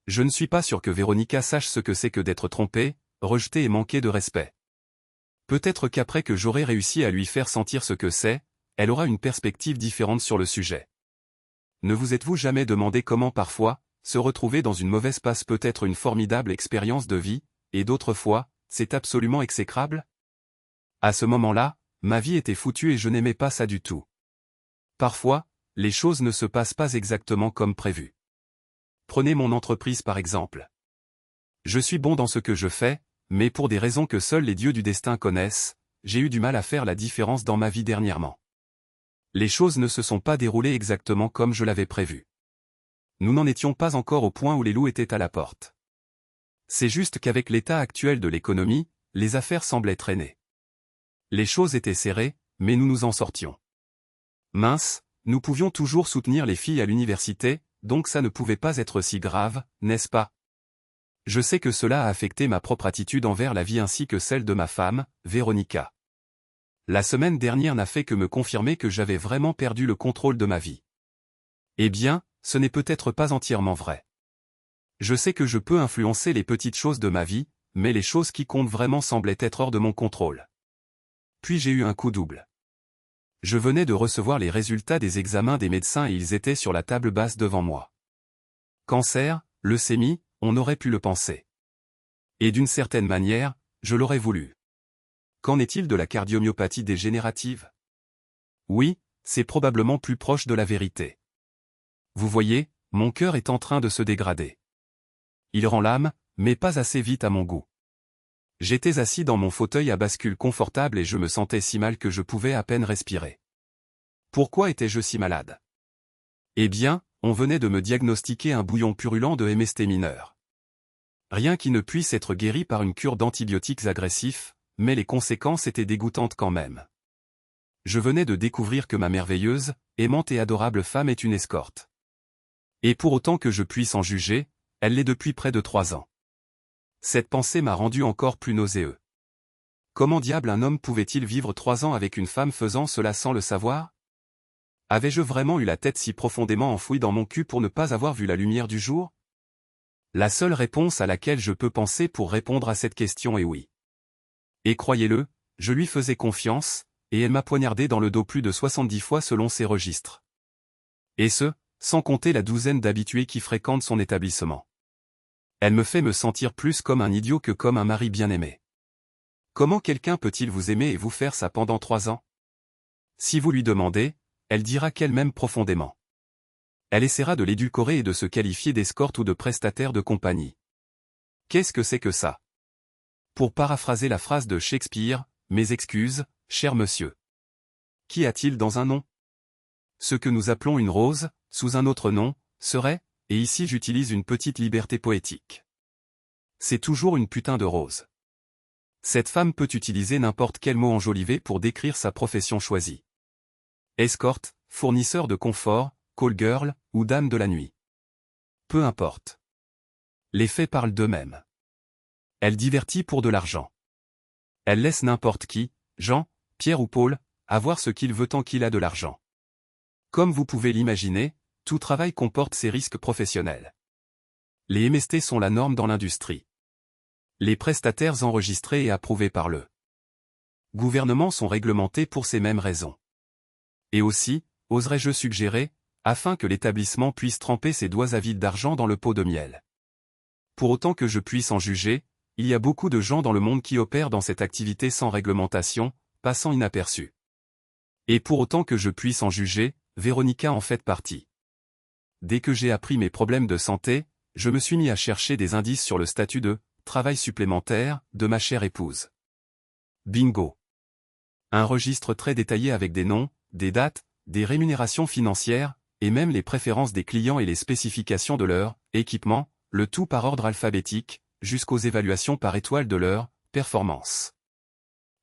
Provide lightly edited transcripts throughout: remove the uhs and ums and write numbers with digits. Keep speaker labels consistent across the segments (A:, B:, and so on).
A: Je ne suis pas sûr que Véronica sache ce que c'est que d'être trompée, rejetée et manquer de respect. Peut-être qu'après que j'aurai réussi à lui faire sentir ce que c'est, elle aura une perspective différente sur le sujet. Ne vous êtes-vous jamais demandé comment parfois, se retrouver dans une mauvaise passe peut être une formidable expérience de vie, et d'autres fois, c'est absolument exécrable? À ce moment-là, ma vie était foutue et je n'aimais pas ça du tout. Parfois, les choses ne se passent pas exactement comme prévu. Prenez mon entreprise par exemple. Je suis bon dans ce que je fais, mais pour des raisons que seuls les dieux du destin connaissent, j'ai eu du mal à faire la différence dans ma vie dernièrement. Les choses ne se sont pas déroulées exactement comme je l'avais prévu. Nous n'en étions pas encore au point où les loups étaient à la porte. C'est juste qu'avec l'état actuel de l'économie, les affaires semblaient traîner. Les choses étaient serrées, mais nous nous en sortions. Mince, nous pouvions toujours soutenir les filles à l'université, donc ça ne pouvait pas être si grave, n'est-ce pas? Je sais que cela a affecté ma propre attitude envers la vie ainsi que celle de ma femme, Véronica. La semaine dernière n'a fait que me confirmer que j'avais vraiment perdu le contrôle de ma vie. Eh bien, ce n'est peut-être pas entièrement vrai. Je sais que je peux influencer les petites choses de ma vie, mais les choses qui comptent vraiment semblaient être hors de mon contrôle. Puis j'ai eu un coup double. Je venais de recevoir les résultats des examens des médecins et ils étaient sur la table basse devant moi. Cancer, leucémie, on aurait pu le penser. Et d'une certaine manière, je l'aurais voulu. Qu'en est-il de la cardiomyopathie dégénérative? Oui, c'est probablement plus proche de la vérité. Vous voyez, mon cœur est en train de se dégrader. Il rend l'âme, mais pas assez vite à mon goût. J'étais assis dans mon fauteuil à bascule confortable et je me sentais si mal que je pouvais à peine respirer. Pourquoi étais-je si malade? Eh bien, on venait de me diagnostiquer un bouillon purulent de MST mineur. Rien qui ne puisse être guéri par une cure d'antibiotiques agressifs, mais les conséquences étaient dégoûtantes quand même. Je venais de découvrir que ma merveilleuse, aimante et adorable femme est une escorte. Et pour autant que je puisse en juger, elle l'est depuis près de 3 ans. Cette pensée m'a rendu encore plus nauséeux. Comment diable un homme pouvait-il vivre 3 ans avec une femme faisant cela sans le savoir? Avais-je vraiment eu la tête si profondément enfouie dans mon cul pour ne pas avoir vu la lumière du jour? La seule réponse à laquelle je peux penser pour répondre à cette question est oui. Et croyez-le, je lui faisais confiance, et elle m'a poignardé dans le dos plus de 70 fois selon ses registres. Et ce, sans compter la douzaine d'habitués qui fréquentent son établissement. Elle me fait me sentir plus comme un idiot que comme un mari bien-aimé. Comment quelqu'un peut-il vous aimer et vous faire ça pendant 3 ans? Si vous lui demandez, elle dira qu'elle m'aime profondément. Elle essaiera de l'édulcorer et de se qualifier d'escorte ou de prestataire de compagnie. Qu'est-ce que c'est que ça? Pour paraphraser la phrase de Shakespeare, mes excuses, cher monsieur. Qu'y a-t-il dans un nom? Ce que nous appelons une rose, sous un autre nom, serait, et ici j'utilise une petite liberté poétique. C'est toujours une putain de rose. Cette femme peut utiliser n'importe quel mot enjolivé pour décrire sa profession choisie. Escorte, fournisseur de confort, call girl, ou dame de la nuit. Peu importe. Les faits parlent d'eux-mêmes. Elle divertit pour de l'argent. Elle laisse n'importe qui, Jean, Pierre ou Paul, avoir ce qu'il veut tant qu'il a de l'argent. Comme vous pouvez l'imaginer, tout travail comporte ses risques professionnels. Les MST sont la norme dans l'industrie. Les prestataires enregistrés et approuvés par le gouvernement sont réglementés pour ces mêmes raisons. Et aussi, oserais-je suggérer, afin que l'établissement puisse tremper ses doigts avides d'argent dans le pot de miel. Pour autant que je puisse en juger, il y a beaucoup de gens dans le monde qui opèrent dans cette activité sans réglementation, passant inaperçus. Et pour autant que je puisse en juger, Véronica en fait partie. Dès que j'ai appris mes problèmes de santé, je me suis mis à chercher des indices sur le statut de « travail supplémentaire » de ma chère épouse. Bingo! Un registre très détaillé avec des noms, des dates, des rémunérations financières, et même les préférences des clients et les spécifications de leur équipement, le tout par ordre alphabétique, jusqu'aux évaluations par étoile de leur performance.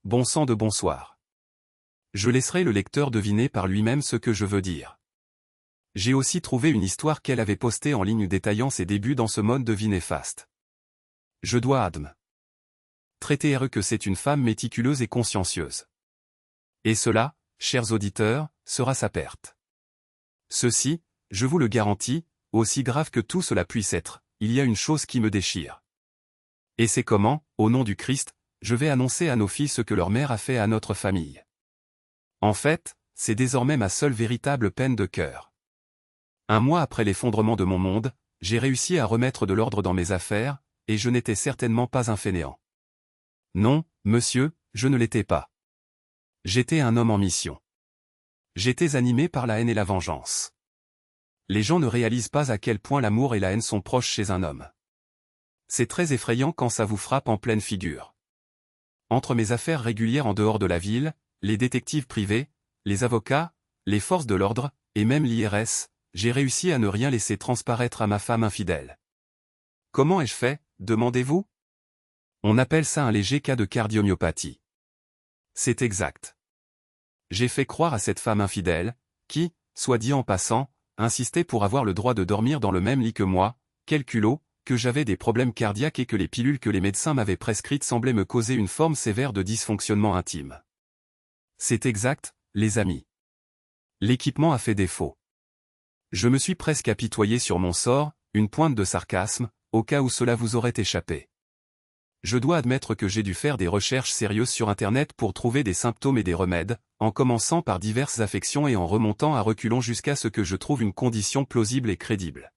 A: Bon sang de bonsoir. Je laisserai le lecteur deviner par lui-même ce que je veux dire. J'ai aussi trouvé une histoire qu'elle avait postée en ligne détaillant ses débuts dans ce mode de vie néfaste. Je dois traiter que c'est une femme méticuleuse et consciencieuse. Et cela, chers auditeurs, sera sa perte. Ceci, je vous le garantis, aussi grave que tout cela puisse être, il y a une chose qui me déchire. Et c'est comment, au nom du Christ, je vais annoncer à nos filles ce que leur mère a fait à notre famille. En fait, c'est désormais ma seule véritable peine de cœur. Un mois après l'effondrement de mon monde, j'ai réussi à remettre de l'ordre dans mes affaires, et je n'étais certainement pas un fainéant. Non, monsieur, je ne l'étais pas. J'étais un homme en mission. J'étais animé par la haine et la vengeance. Les gens ne réalisent pas à quel point l'amour et la haine sont proches chez un homme. C'est très effrayant quand ça vous frappe en pleine figure. Entre mes affaires régulières en dehors de la ville, les détectives privés, les avocats, les forces de l'ordre, et même l'IRS, j'ai réussi à ne rien laisser transparaître à ma femme infidèle. Comment ai-je fait, demandez-vous? On appelle ça un léger cas de cardiomyopathie. C'est exact. J'ai fait croire à cette femme infidèle, qui, soit dit en passant, insistait pour avoir le droit de dormir dans le même lit que moi, quel culot, que j'avais des problèmes cardiaques et que les pilules que les médecins m'avaient prescrites semblaient me causer une forme sévère de dysfonctionnement intime. C'est exact, les amis. L'équipement a fait défaut. Je me suis presque apitoyé sur mon sort, une pointe de sarcasme, au cas où cela vous aurait échappé. Je dois admettre que j'ai dû faire des recherches sérieuses sur Internet pour trouver des symptômes et des remèdes, en commençant par diverses affections et en remontant à reculons jusqu'à ce que je trouve une condition plausible et crédible.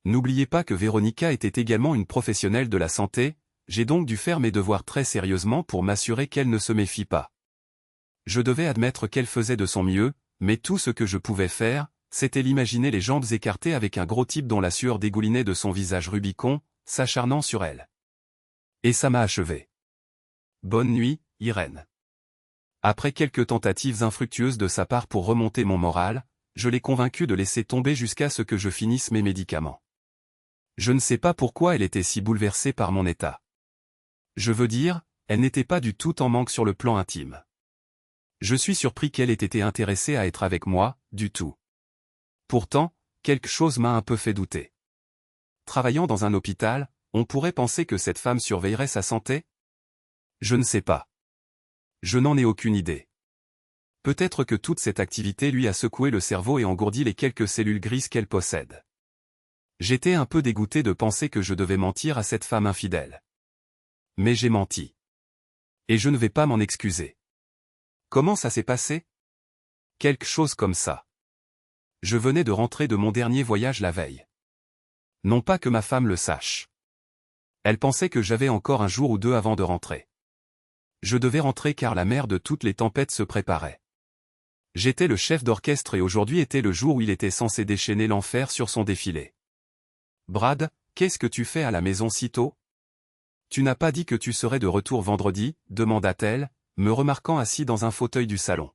A: N'oubliez pas que Véronica était également une professionnelle de la santé, j'ai donc dû faire mes devoirs très sérieusement pour m'assurer qu'elle ne se méfie pas. Je devais admettre qu'elle faisait de son mieux, mais tout ce que je pouvais faire, c'était l'imaginer les jambes écartées avec un gros type dont la sueur dégoulinait de son visage Rubicon, s'acharnant sur elle. Et ça m'a achevé. Bonne nuit, Irène. Après quelques tentatives infructueuses de sa part pour remonter mon moral, je l'ai convaincue de laisser tomber jusqu'à ce que je finisse mes médicaments. Je ne sais pas pourquoi elle était si bouleversée par mon état. Je veux dire, elle n'était pas du tout en manque sur le plan intime. Je suis surpris qu'elle ait été intéressée à être avec moi, du tout. Pourtant, quelque chose m'a un peu fait douter. Travaillant dans un hôpital, on pourrait penser que cette femme surveillerait sa santé? Je ne sais pas. Je n'en ai aucune idée. Peut-être que toute cette activité lui a secoué le cerveau et engourdi les quelques cellules grises qu'elle possède. J'étais un peu dégoûté de penser que je devais mentir à cette femme infidèle. Mais j'ai menti. Et je ne vais pas m'en excuser. Comment ça s'est passé? Quelque chose comme ça. Je venais de rentrer de mon dernier voyage la veille. Non pas que ma femme le sache. Elle pensait que j'avais encore un jour ou deux avant de rentrer. Je devais rentrer car la mère de toutes les tempêtes se préparait. J'étais le chef d'orchestre et aujourd'hui était le jour où il était censé déchaîner l'enfer sur son défilé. Brad, qu'est-ce que tu fais à la maison si tôt? Tu n'as pas dit que tu serais de retour vendredi, demanda-t-elle, me remarquant assis dans un fauteuil du salon.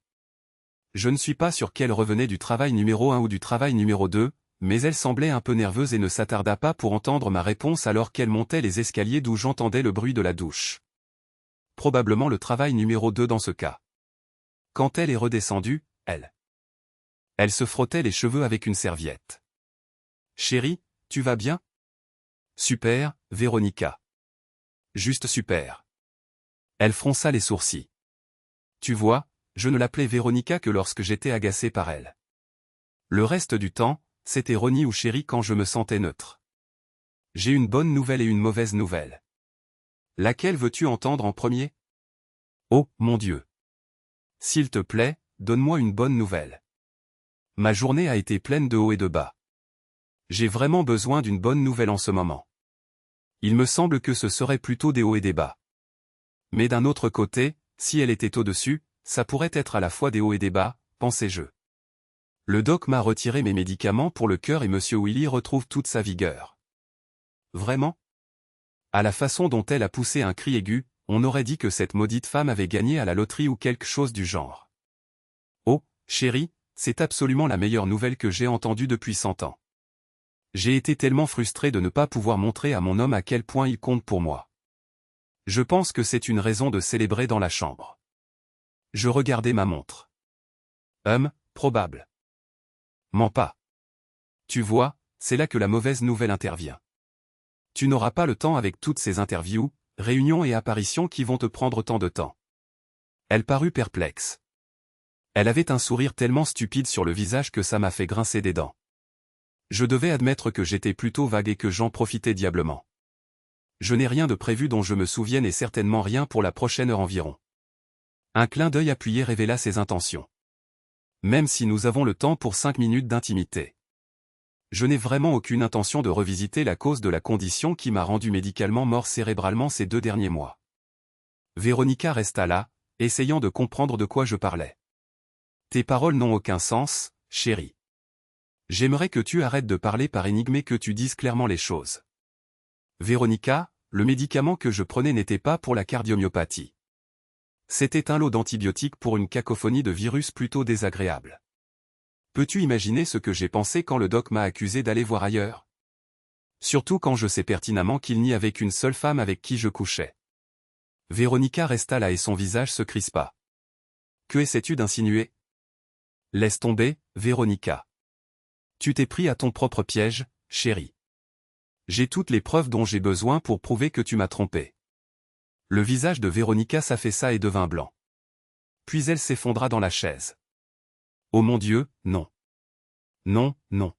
A: Je ne suis pas sûr qu'elle revenait du travail numéro 1 ou du travail numéro 2, mais elle semblait un peu nerveuse et ne s'attarda pas pour entendre ma réponse alors qu'elle montait les escaliers d'où j'entendais le bruit de la douche. Probablement le travail numéro 2 dans ce cas. Quand elle est redescendue, elle se frottait les cheveux avec une serviette. Chérie, tu vas bien? Super, Véronica. Juste super. Elle fronça les sourcils. Tu vois, je ne l'appelais Véronica que lorsque j'étais agacé par elle. Le reste du temps, c'était Ronnie ou chérie quand je me sentais neutre. J'ai une bonne nouvelle et une mauvaise nouvelle. Laquelle veux-tu entendre en premier? Oh, mon Dieu. S'il te plaît, donne-moi une bonne nouvelle. Ma journée a été pleine de hauts et de bas. J'ai vraiment besoin d'une bonne nouvelle en ce moment. Il me semble que ce serait plutôt des hauts et des bas. Mais d'un autre côté, si elle était au-dessus, ça pourrait être à la fois des hauts et des bas, pensais-je. Le doc m'a retiré mes médicaments pour le cœur et Monsieur Willy retrouve toute sa vigueur. Vraiment? À la façon dont elle a poussé un cri aigu, on aurait dit que cette maudite femme avait gagné à la loterie ou quelque chose du genre. Oh, chérie, c'est absolument la meilleure nouvelle que j'ai entendue depuis 100 ans. J'ai été tellement frustré de ne pas pouvoir montrer à mon homme à quel point il compte pour moi. Je pense que c'est une raison de célébrer dans la chambre. Je regardais ma montre. Probable. Mens pas. Tu vois, c'est là que la mauvaise nouvelle intervient. Tu n'auras pas le temps avec toutes ces interviews, réunions et apparitions qui vont te prendre tant de temps. Elle parut perplexe. Elle avait un sourire tellement stupide sur le visage que ça m'a fait grincer des dents. Je devais admettre que j'étais plutôt vague et que j'en profitais diablement. Je n'ai rien de prévu dont je me souvienne et certainement rien pour la prochaine heure environ. Un clin d'œil appuyé révéla ses intentions. Même si nous avons le temps pour 5 minutes d'intimité. Je n'ai vraiment aucune intention de revisiter la cause de la condition qui m'a rendu médicalement mort cérébralement ces 2 derniers mois. Véronica resta là, essayant de comprendre de quoi je parlais. Tes paroles n'ont aucun sens, chérie. J'aimerais que tu arrêtes de parler par énigme et que tu dises clairement les choses. Véronica, le médicament que je prenais n'était pas pour la cardiomyopathie. C'était un lot d'antibiotiques pour une cacophonie de virus plutôt désagréable. Peux-tu imaginer ce que j'ai pensé quand le doc m'a accusé d'aller voir ailleurs? Surtout quand je sais pertinemment qu'il n'y avait qu'une seule femme avec qui je couchais. Véronica resta là et son visage se crispa. Que essaies-tu d'insinuer? Laisse tomber, Véronica. Tu t'es pris à ton propre piège, chérie. J'ai toutes les preuves dont j'ai besoin pour prouver que tu m'as trompé. Le visage de Véronica s'affaissa et devint blanc. Puis elle s'effondra dans la chaise. Oh mon Dieu, non. Non, non.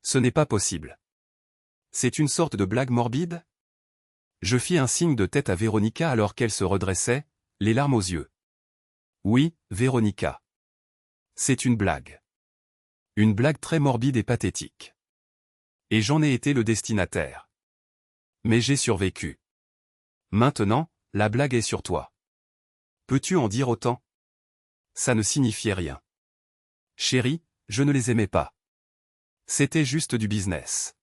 A: Ce n'est pas possible. C'est une sorte de blague morbide? Je fis un signe de tête à Véronica alors qu'elle se redressait, les larmes aux yeux. Oui, Véronica. C'est une blague. Une blague très morbide et pathétique. Et j'en ai été le destinataire. Mais j'ai survécu. Maintenant, la blague est sur toi. Peux-tu en dire autant? Ça ne signifiait rien. Chérie, je ne les aimais pas. C'était juste du business.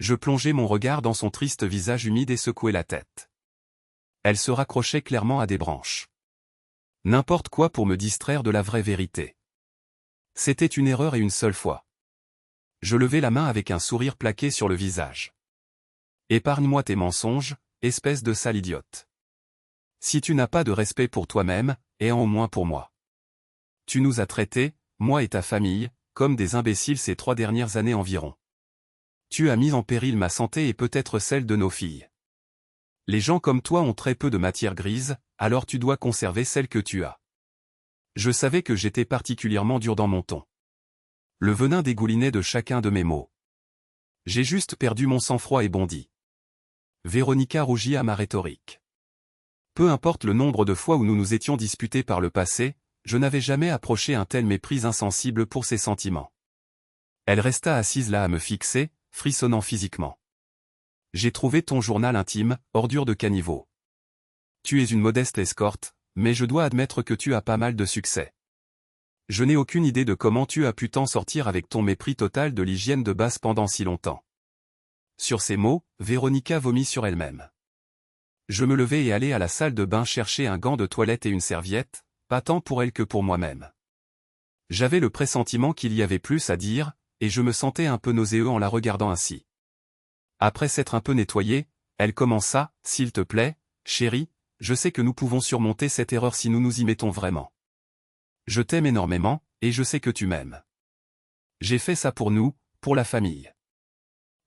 A: Je plongeai mon regard dans son triste visage humide et secouai la tête. Elle se raccrochait clairement à des branches. N'importe quoi pour me distraire de la vraie vérité. C'était une erreur et une seule fois. Je levai la main avec un sourire plaqué sur le visage. Épargne-moi tes mensonges, espèce de sale idiote. Si tu n'as pas de respect pour toi-même, aie-en au moins pour moi. Tu nous as traités, moi et ta famille, comme des imbéciles ces 3 dernières années environ. Tu as mis en péril ma santé et peut-être celle de nos filles. Les gens comme toi ont très peu de matière grise, alors tu dois conserver celle que tu as. Je savais que j'étais particulièrement dur dans mon ton. Le venin dégoulinait de chacun de mes mots. J'ai juste perdu mon sang-froid et bondi. Véronica rougit à ma rhétorique. Peu importe le nombre de fois où nous nous étions disputés par le passé, je n'avais jamais approché un tel mépris insensible pour ses sentiments. Elle resta assise là à me fixer, frissonnant physiquement. J'ai trouvé ton journal intime, ordure de caniveau. Tu es une modeste escorte, mais je dois admettre que tu as pas mal de succès. Je n'ai aucune idée de comment tu as pu t'en sortir avec ton mépris total de l'hygiène de base pendant si longtemps. Sur ces mots, Véronica vomit sur elle-même. Je me levai et allai à la salle de bain chercher un gant de toilette et une serviette, pas tant pour elle que pour moi-même. J'avais le pressentiment qu'il y avait plus à dire, et je me sentais un peu nauséeux en la regardant ainsi. Après s'être un peu nettoyée, elle commença, « S'il te plaît, chérie, je sais que nous pouvons surmonter cette erreur si nous nous y mettons vraiment. Je t'aime énormément, et je sais que tu m'aimes. J'ai fait ça pour nous, pour la famille.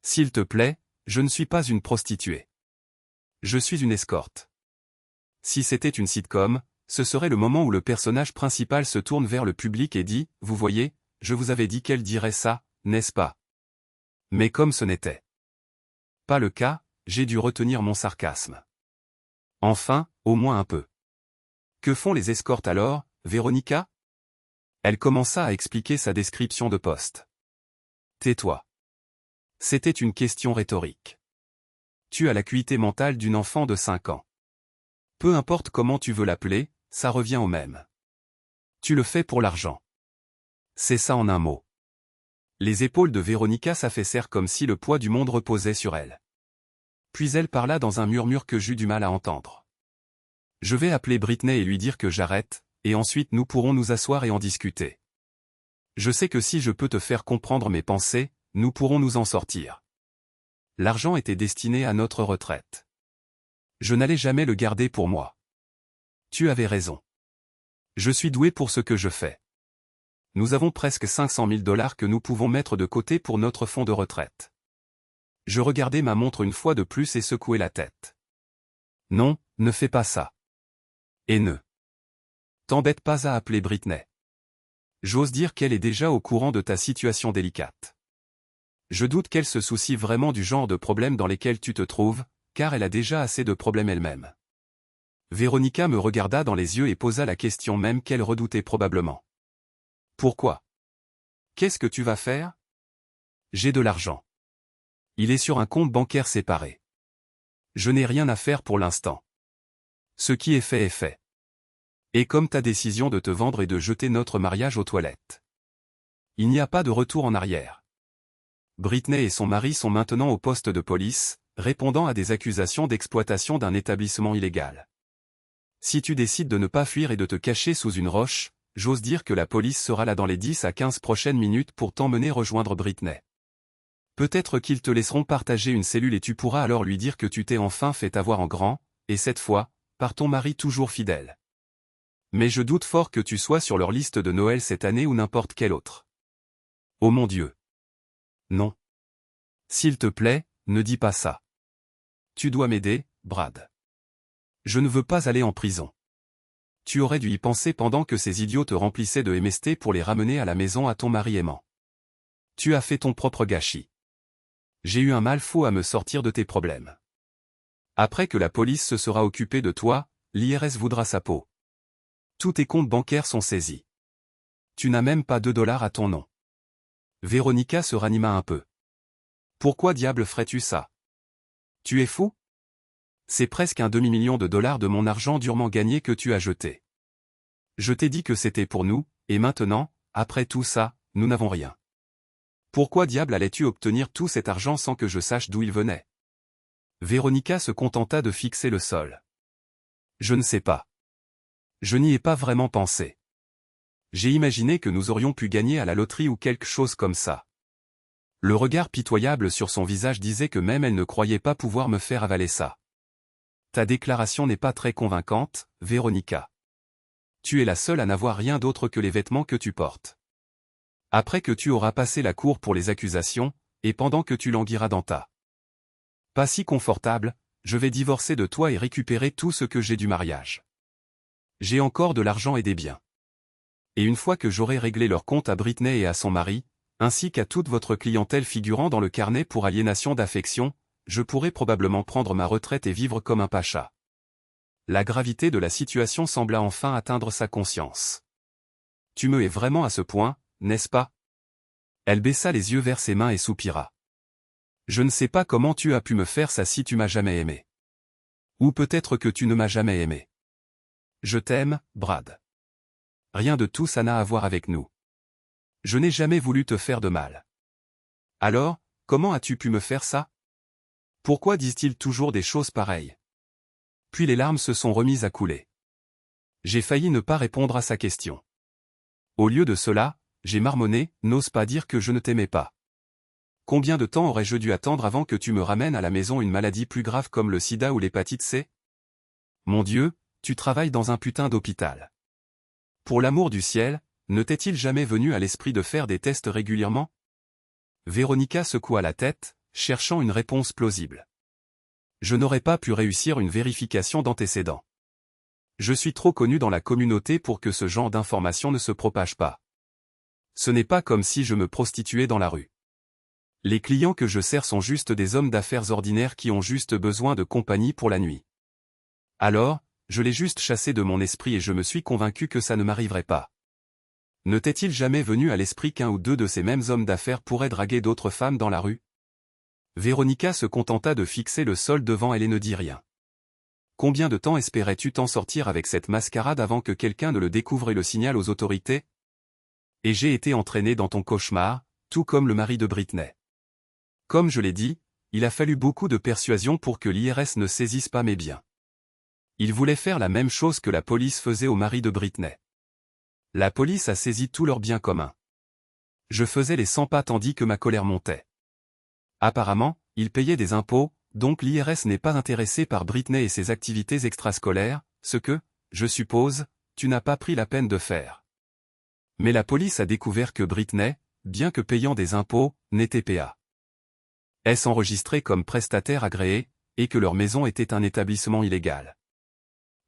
A: S'il te plaît, je ne suis pas une prostituée. Je suis une escorte. Si c'était une sitcom, ce serait le moment où le personnage principal se tourne vers le public et dit, « Vous voyez, je vous avais dit qu'elle dirait ça, n'est-ce pas ?» Mais comme ce n'était pas le cas, j'ai dû retenir mon sarcasme. Enfin, au moins un peu. Que font les escortes alors, Véronica? Elle commença à expliquer sa description de poste. Tais-toi. C'était une question rhétorique. Tu as l'acuité mentale d'une enfant de 5 ans. Peu importe comment tu veux l'appeler, ça revient au même. Tu le fais pour l'argent. C'est ça en un mot. Les épaules de Véronica s'affaissèrent comme si le poids du monde reposait sur elle. Puis elle parla dans un murmure que j'eus du mal à entendre. Je vais appeler Britney et lui dire que j'arrête, et ensuite nous pourrons nous asseoir et en discuter. Je sais que si je peux te faire comprendre mes pensées, nous pourrons nous en sortir. L'argent était destiné à notre retraite. Je n'allais jamais le garder pour moi. Tu avais raison. Je suis doué pour ce que je fais. Nous avons presque 500 000 $ que nous pouvons mettre de côté pour notre fonds de retraite. Je regardai ma montre une fois de plus et secouai la tête. Non, ne fais pas ça. Et ne t'embête pas à appeler Britney. J'ose dire qu'elle est déjà au courant de ta situation délicate. Je doute qu'elle se soucie vraiment du genre de problème dans lesquels tu te trouves, car elle a déjà assez de problèmes elle-même. Véronica me regarda dans les yeux et posa la question même qu'elle redoutait probablement. Pourquoi? Qu'est-ce que tu vas faire? J'ai de l'argent. Il est sur un compte bancaire séparé. Je n'ai rien à faire pour l'instant. Ce qui est fait est fait. Et comme ta décision de te vendre et de jeter notre mariage aux toilettes. Il n'y a pas de retour en arrière. Britney et son mari sont maintenant au poste de police, répondant à des accusations d'exploitation d'un établissement illégal. Si tu décides de ne pas fuir et de te cacher sous une roche, j'ose dire que la police sera là dans les 10 à 15 prochaines minutes pour t'emmener rejoindre Britney. Peut-être qu'ils te laisseront partager une cellule et tu pourras alors lui dire que tu t'es enfin fait avoir en grand, et cette fois, par ton mari toujours fidèle. Mais je doute fort que tu sois sur leur liste de Noël cette année ou n'importe quelle autre. Oh mon Dieu! Non. S'il te plaît, ne dis pas ça. Tu dois m'aider, Brad. Je ne veux pas aller en prison. Tu aurais dû y penser pendant que ces idiots te remplissaient de MST pour les ramener à la maison à ton mari aimant. Tu as fait ton propre gâchis. J'ai eu un mal fou à me sortir de tes problèmes. Après que la police se sera occupée de toi, l'IRS voudra sa peau. Tous tes comptes bancaires sont saisis. Tu n'as même pas $2 à ton nom. Véronica se ranima un peu. Pourquoi diable ferais-tu ça? Tu es fou? C'est presque un demi-million de dollars de mon argent durement gagné que tu as jeté. Je t'ai dit que c'était pour nous, et maintenant, après tout ça, nous n'avons rien. Pourquoi diable allais-tu obtenir tout cet argent sans que je sache d'où il venait? Véronica se contenta de fixer le sol. Je ne sais pas. Je n'y ai pas vraiment pensé. J'ai imaginé que nous aurions pu gagner à la loterie ou quelque chose comme ça. Le regard pitoyable sur son visage disait que même elle ne croyait pas pouvoir me faire avaler ça. Ta déclaration n'est pas très convaincante, Véronica. Tu es la seule à n'avoir rien d'autre que les vêtements que tu portes. Après que tu auras passé la cour pour les accusations, et pendant que tu languiras dans ta pas si confortable, je vais divorcer de toi et récupérer tout ce que j'ai du mariage. J'ai encore de l'argent et des biens. Et une fois que j'aurai réglé leur compte à Britney et à son mari, ainsi qu'à toute votre clientèle figurant dans le carnet pour aliénation d'affection, je pourrai probablement prendre ma retraite et vivre comme un pacha. La gravité de la situation sembla enfin atteindre sa conscience. Tu me hais vraiment à ce point, n'est-ce pas? Elle baissa les yeux vers ses mains et soupira. Je ne sais pas comment tu as pu me faire ça si tu m'as jamais aimé. Ou peut-être que tu ne m'as jamais aimé. Je t'aime, Brad. Rien de tout ça n'a à voir avec nous. Je n'ai jamais voulu te faire de mal. Alors, comment as-tu pu me faire ça? Pourquoi disent-ils toujours des choses pareilles? Puis les larmes se sont remises à couler. J'ai failli ne pas répondre à sa question. Au lieu de cela, j'ai marmonné, n'ose pas dire que je ne t'aimais pas. Combien de temps aurais-je dû attendre avant que tu me ramènes à la maison une maladie plus grave comme le sida ou l'hépatite C? Mon Dieu, tu travailles dans un putain d'hôpital. Pour l'amour du ciel, ne t'est-il jamais venu à l'esprit de faire des tests régulièrement? Véronica secoua la tête, cherchant une réponse plausible. Je n'aurais pas pu réussir une vérification d'antécédents. Je suis trop connu dans la communauté pour que ce genre d'information ne se propage pas. Ce n'est pas comme si je me prostituais dans la rue. Les clients que je sers sont juste des hommes d'affaires ordinaires qui ont juste besoin de compagnie pour la nuit. Alors, je l'ai juste chassé de mon esprit et je me suis convaincu que ça ne m'arriverait pas. Ne t'est-il jamais venu à l'esprit qu'un ou deux de ces mêmes hommes d'affaires pourraient draguer d'autres femmes dans la rue? Véronica se contenta de fixer le sol devant elle et ne dit rien. Combien de temps espérais-tu t'en sortir avec cette mascarade avant que quelqu'un ne le découvre et le signale aux autorités? Et j'ai été entraîné dans ton cauchemar, tout comme le mari de Britney. Comme je l'ai dit, il a fallu beaucoup de persuasion pour que l'IRS ne saisisse pas mes biens. Il voulait faire la même chose que la police faisait au mari de Britney. La police a saisi tous leurs biens communs. Je faisais les 100 pas tandis que ma colère montait. Apparemment, il payait des impôts, donc l'IRS n'est pas intéressé par Britney et ses activités extrascolaires, ce que, je suppose, tu n'as pas pris la peine de faire. Mais la police a découvert que Britney, bien que payant des impôts, n'était pas enregistrée comme prestataire agréé, et que leur maison était un établissement illégal.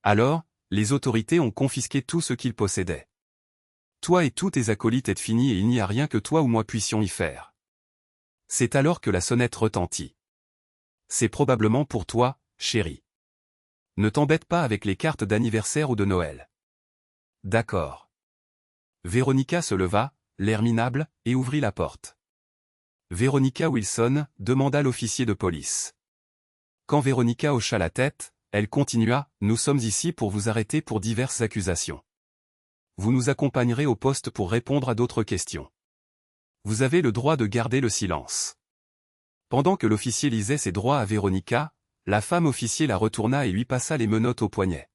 A: Alors, les autorités ont confisqué tout ce qu'ils possédaient. Toi et tous tes acolytes êtes finis et il n'y a rien que toi ou moi puissions y faire. C'est alors que la sonnette retentit. C'est probablement pour toi, chérie. Ne t'embête pas avec les cartes d'anniversaire ou de Noël. D'accord. Véronica se leva, l'air minable, et ouvrit la porte. Véronica Wilson, demanda l'officier de police. Quand Véronica hocha la tête, elle continua, nous sommes ici pour vous arrêter pour diverses accusations. Vous nous accompagnerez au poste pour répondre à d'autres questions. Vous avez le droit de garder le silence. Pendant que l'officier lisait ses droits à Véronica, la femme officier la retourna et lui passa les menottes au poignet.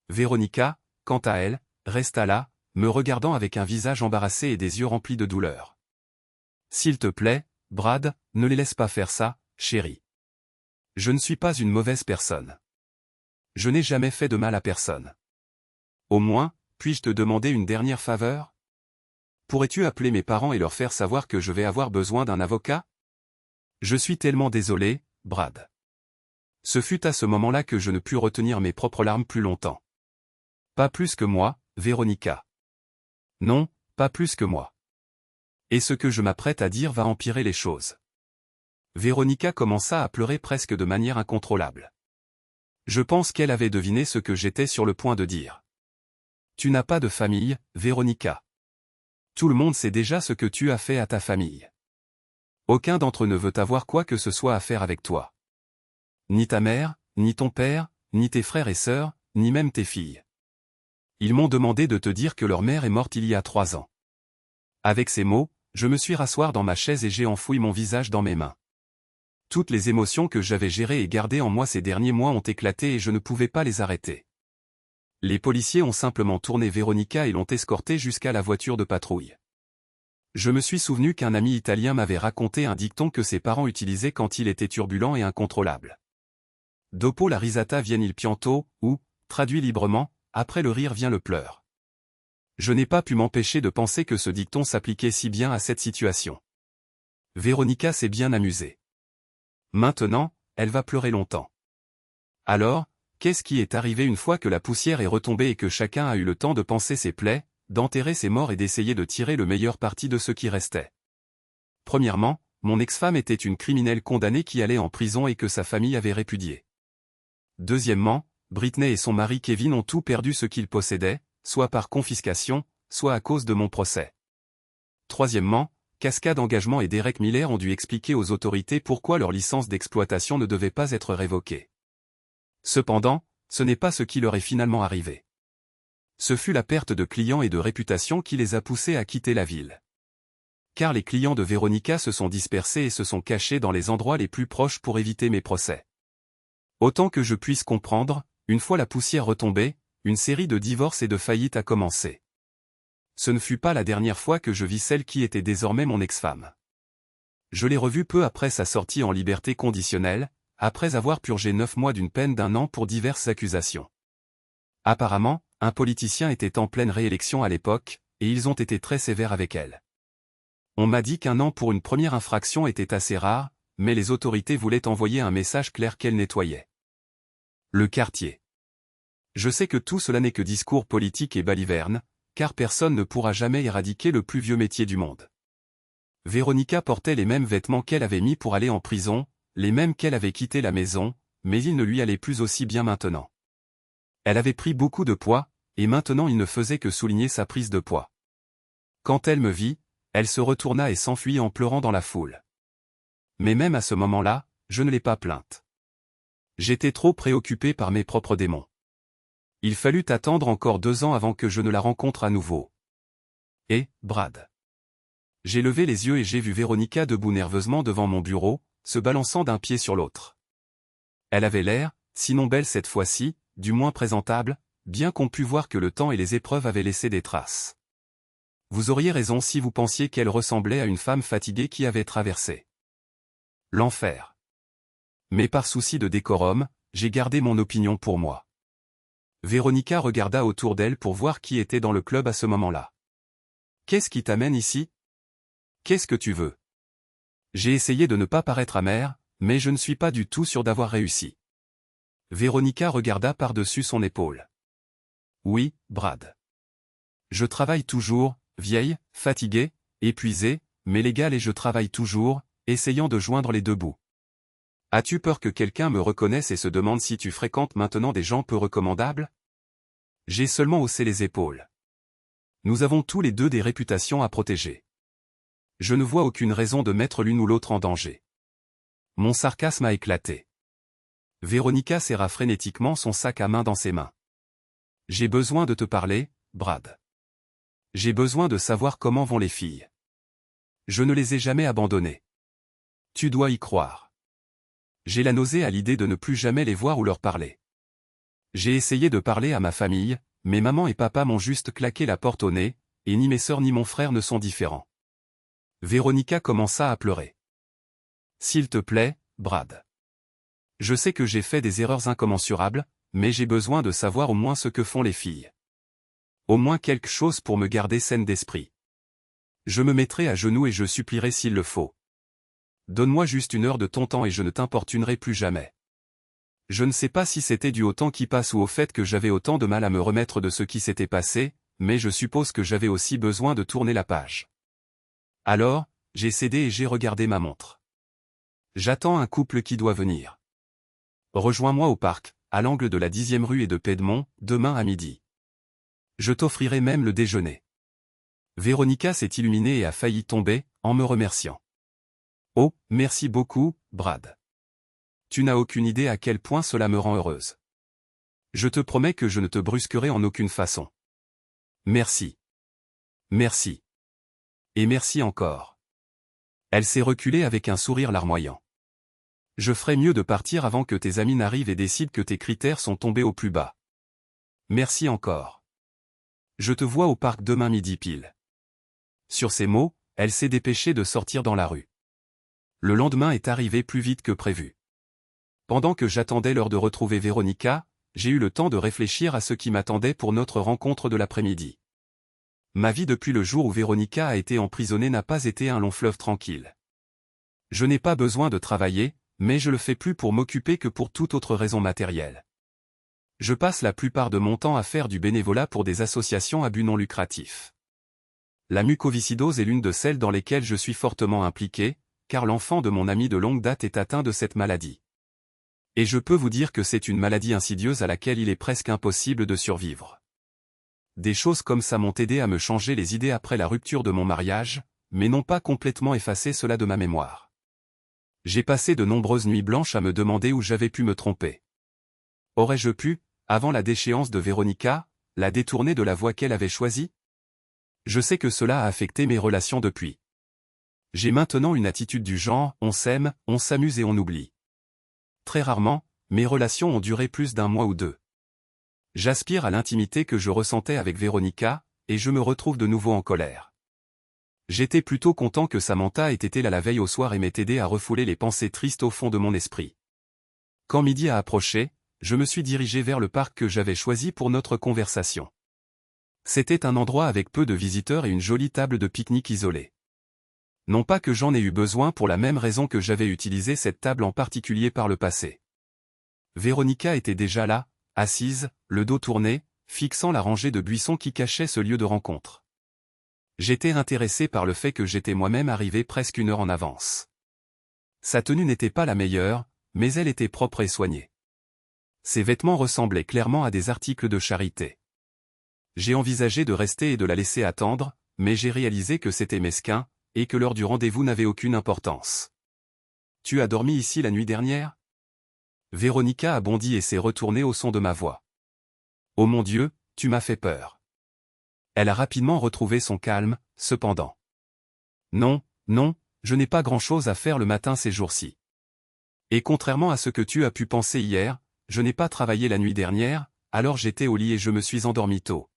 A: Véronica, quant à elle, resta là, me regardant avec un visage embarrassé et des yeux remplis de douleur. S'il te plaît, Brad, ne les laisse pas faire ça, chérie. Je ne suis pas une mauvaise personne. Je n'ai jamais fait de mal à personne. Au moins, puis-je te demander une dernière faveur? Pourrais-tu appeler mes parents et leur faire savoir que je vais avoir besoin d'un avocat? Je suis tellement désolé, Brad. Ce fut à ce moment-là que je ne pus retenir mes propres larmes plus longtemps. Pas plus que moi, Véronica. Non, pas plus que moi. Et ce que je m'apprête à dire va empirer les choses. Véronica commença à pleurer presque de manière incontrôlable. Je pense qu'elle avait deviné ce que j'étais sur le point de dire. Tu n'as pas de famille, Véronica. Tout le monde sait déjà ce que tu as fait à ta famille. Aucun d'entre eux ne veut avoir quoi que ce soit à faire avec toi. Ni ta mère, ni ton père, ni tes frères et sœurs, ni même tes filles. Ils m'ont demandé de te dire que leur mère est morte il y a 3 ans. Avec ces mots, je me suis rasseoir dans ma chaise et j'ai enfoui mon visage dans mes mains. Toutes les émotions que j'avais gérées et gardées en moi ces derniers mois ont éclaté et je ne pouvais pas les arrêter. Les policiers ont simplement tourné Véronica et l'ont escortée jusqu'à la voiture de patrouille. Je me suis souvenu qu'un ami italien m'avait raconté un dicton que ses parents utilisaient quand il était turbulent et incontrôlable. Dopo la risata viene il pianto, ou, traduit librement, après le rire vient le pleur. Je n'ai pas pu m'empêcher de penser que ce dicton s'appliquait si bien à cette situation. Véronica s'est bien amusée. Maintenant, elle va pleurer longtemps. Alors, qu'est-ce qui est arrivé une fois que la poussière est retombée et que chacun a eu le temps de panser ses plaies, d'enterrer ses morts et d'essayer de tirer le meilleur parti de ce qui restait? Premièrement, mon ex-femme était une criminelle condamnée qui allait en prison et que sa famille avait répudiée. Deuxièmement, Britney et son mari Kevin ont tout perdu ce qu'ils possédaient, soit par confiscation, soit à cause de mon procès. Troisièmement, Cascade Engagement et Derek Miller ont dû expliquer aux autorités pourquoi leur licence d'exploitation ne devait pas être révoquée. Cependant, ce n'est pas ce qui leur est finalement arrivé. Ce fut la perte de clients et de réputation qui les a poussés à quitter la ville. Car les clients de Véronica se sont dispersés et se sont cachés dans les endroits les plus proches pour éviter mes procès. Autant que je puisse comprendre, une fois la poussière retombée, une série de divorces et de faillites a commencé. Ce ne fut pas la dernière fois que je vis celle qui était désormais mon ex-femme. Je l'ai revue peu après sa sortie en liberté conditionnelle, après avoir purgé 9 mois d'une peine d'1 an pour diverses accusations. Apparemment, un politicien était en pleine réélection à l'époque, et ils ont été très sévères avec elle. On m'a dit qu'1 an pour une première infraction était assez rare, mais les autorités voulaient envoyer un message clair qu'elle nettoyait le quartier. Je sais que tout cela n'est que discours politique et baliverne, car personne ne pourra jamais éradiquer le plus vieux métier du monde. Véronica portait les mêmes vêtements qu'elle avait mis pour aller en prison, les mêmes qu'elle avait quitté la maison, mais ils ne lui allaient plus aussi bien maintenant. Elle avait pris beaucoup de poids, et maintenant il ne faisait que souligner sa prise de poids. Quand elle me vit, elle se retourna et s'enfuit en pleurant dans la foule. Mais même à ce moment-là, je ne l'ai pas plainte. J'étais trop préoccupé par mes propres démons. Il fallut attendre encore 2 ans avant que je ne la rencontre à nouveau. Et, Brad. J'ai levé les yeux et j'ai vu Véronica debout nerveusement devant mon bureau, se balançant d'un pied sur l'autre. Elle avait l'air, sinon belle cette fois-ci, du moins présentable, bien qu'on pût voir que le temps et les épreuves avaient laissé des traces. Vous auriez raison si vous pensiez qu'elle ressemblait à une femme fatiguée qui avait traversé l'enfer. Mais par souci de décorum, j'ai gardé mon opinion pour moi. Véronica regarda autour d'elle pour voir qui était dans le club à ce moment-là. « Qu'est-ce qui t'amène ici? Qu'est-ce que tu veux ?» J'ai essayé de ne pas paraître amère, mais je ne suis pas du tout sûr d'avoir réussi. Véronica regarda par-dessus son épaule. « Oui, Brad. Je travaille toujours, vieille, fatiguée, épuisée, mais légale et je travaille toujours, essayant de joindre les deux bouts. As-tu peur que quelqu'un me reconnaisse et se demande si tu fréquentes maintenant des gens peu recommandables? J'ai seulement haussé les épaules. Nous avons tous les deux des réputations à protéger. Je ne vois aucune raison de mettre l'une ou l'autre en danger. Mon sarcasme a éclaté. Véronica serra frénétiquement son sac à main dans ses mains. J'ai besoin de te parler, Brad. J'ai besoin de savoir comment vont les filles. Je ne les ai jamais abandonnées. Tu dois y croire. J'ai la nausée à l'idée de ne plus jamais les voir ou leur parler. J'ai essayé de parler à ma famille, mais maman et papa m'ont juste claqué la porte au nez, et ni mes sœurs ni mon frère ne sont différents. Véronica commença à pleurer. S'il te plaît, Brad. Je sais que j'ai fait des erreurs incommensurables, mais j'ai besoin de savoir au moins ce que font les filles. Au moins quelque chose pour me garder saine d'esprit. Je me mettrai à genoux et je supplierai s'il le faut. Donne-moi juste 1 heure de ton temps et je ne t'importunerai plus jamais. Je ne sais pas si c'était dû au temps qui passe ou au fait que j'avais autant de mal à me remettre de ce qui s'était passé, mais je suppose que j'avais aussi besoin de tourner la page. Alors, j'ai cédé et j'ai regardé ma montre. J'attends un couple qui doit venir. Rejoins-moi au parc, à l'angle de la 10e rue et de Piedmont, demain à midi. Je t'offrirai même le déjeuner. Véronica s'est illuminée et a failli tomber, en me remerciant. Oh, merci beaucoup, Brad. Tu n'as aucune idée à quel point cela me rend heureuse. Je te promets que je ne te brusquerai en aucune façon. Merci. Merci. Et merci encore. Elle s'est reculée avec un sourire larmoyant. Je ferais mieux de partir avant que tes amis n'arrivent et décident que tes critères sont tombés au plus bas. Merci encore. Je te vois au parc demain midi pile. Sur ces mots, elle s'est dépêchée de sortir dans la rue. Le lendemain est arrivé plus vite que prévu. Pendant que j'attendais l'heure de retrouver Véronica, j'ai eu le temps de réfléchir à ce qui m'attendait pour notre rencontre de l'après-midi. Ma vie depuis le jour où Véronica a été emprisonnée n'a pas été un long fleuve tranquille. Je n'ai pas besoin de travailler, mais je le fais plus pour m'occuper que pour toute autre raison matérielle. Je passe la plupart de mon temps à faire du bénévolat pour des associations à but non lucratif. La mucoviscidose est l'une de celles dans lesquelles je suis fortement impliqué, car l'enfant de mon ami de longue date est atteint de cette maladie. Et je peux vous dire que c'est une maladie insidieuse à laquelle il est presque impossible de survivre. Des choses comme ça m'ont aidé à me changer les idées après la rupture de mon mariage, mais n'ont pas complètement effacé cela de ma mémoire. J'ai passé de nombreuses nuits blanches à me demander où j'avais pu me tromper. Aurais-je pu, avant la déchéance de Véronica, la détourner de la voie qu'elle avait choisie? Je sais que cela a affecté mes relations depuis. J'ai maintenant une attitude du genre, on s'aime, on s'amuse et on oublie. Très rarement, mes relations ont duré plus d'1 mois ou 2. J'aspire à l'intimité que je ressentais avec Véronica, et je me retrouve de nouveau en colère. J'étais plutôt content que Samantha ait été là la veille au soir et m'ait aidé à refouler les pensées tristes au fond de mon esprit. Quand midi a approché, je me suis dirigé vers le parc que j'avais choisi pour notre conversation. C'était un endroit avec peu de visiteurs et une jolie table de pique-nique isolée. Non pas que j'en ai eu besoin pour la même raison que j'avais utilisé cette table en particulier par le passé. Véronica était déjà là, assise, le dos tourné, fixant la rangée de buissons qui cachait ce lieu de rencontre. J'étais intéressé par le fait que j'étais moi-même arrivé presque 1 heure en avance. Sa tenue n'était pas la meilleure, mais elle était propre et soignée. Ses vêtements ressemblaient clairement à des articles de charité. J'ai envisagé de rester et de la laisser attendre, mais j'ai réalisé que c'était mesquin, et que l'heure du rendez-vous n'avait aucune importance. « Tu as dormi ici la nuit dernière ?» Véronica a bondi et s'est retournée au son de ma voix. « Oh mon Dieu, tu m'as fait peur. » Elle a rapidement retrouvé son calme, cependant. « Non, non, je n'ai pas grand-chose à faire le matin ces jours-ci. Et contrairement à ce que tu as pu penser hier, je n'ai pas travaillé la nuit dernière, alors j'étais au lit et je me suis endormi tôt.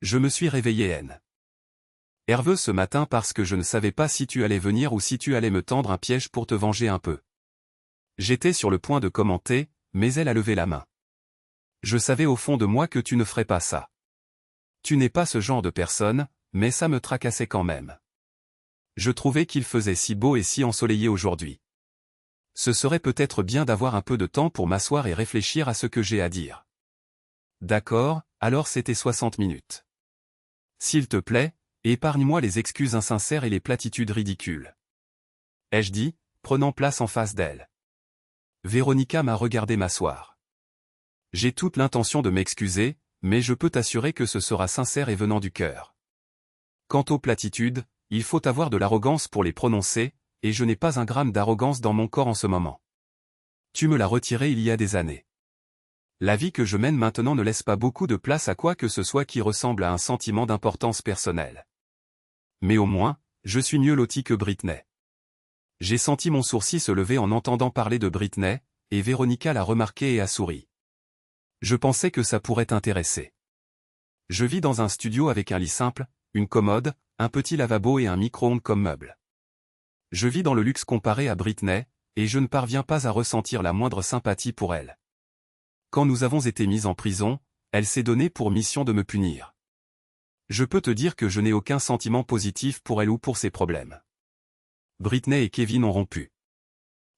A: Je me suis réveillé nerveux ce matin parce que je ne savais pas si tu allais venir ou si tu allais me tendre un piège pour te venger un peu. J'étais sur le point de commenter, mais elle a levé la main. Je savais au fond de moi que tu ne ferais pas ça. Tu n'es pas ce genre de personne, mais ça me tracassait quand même. Je trouvais qu'il faisait si beau et si ensoleillé aujourd'hui. Ce serait peut-être bien d'avoir un peu de temps pour m'asseoir et réfléchir à ce que j'ai à dire. D'accord, alors c'était 60 minutes. S'il te plaît, épargne-moi les excuses insincères et les platitudes ridicules. ai-je dit, prenant place en face d'elle. Véronica m'a regardé m'asseoir. J'ai toute l'intention de m'excuser, mais je peux t'assurer que ce sera sincère et venant du cœur. Quant aux platitudes, il faut avoir de l'arrogance pour les prononcer, et je n'ai pas un gramme d'arrogance dans mon corps en ce moment. Tu me l'as retiré il y a des années. La vie que je mène maintenant ne laisse pas beaucoup de place à quoi que ce soit qui ressemble à un sentiment d'importance personnelle. Mais au moins, je suis mieux loti que Britney. J'ai senti mon sourcil se lever en entendant parler de Britney, et Véronica l'a remarqué et a souri. Je pensais que ça pourrait t'intéresser. Je vis dans un studio avec un lit simple, une commode, un petit lavabo et un micro-ondes comme meuble. Je vis dans le luxe comparé à Britney, et je ne parviens pas à ressentir la moindre sympathie pour elle. Quand nous avons été mis en prison, elle s'est donnée pour mission de me punir. Je peux te dire que je n'ai aucun sentiment positif pour elle ou pour ses problèmes. Britney et Kevin ont rompu.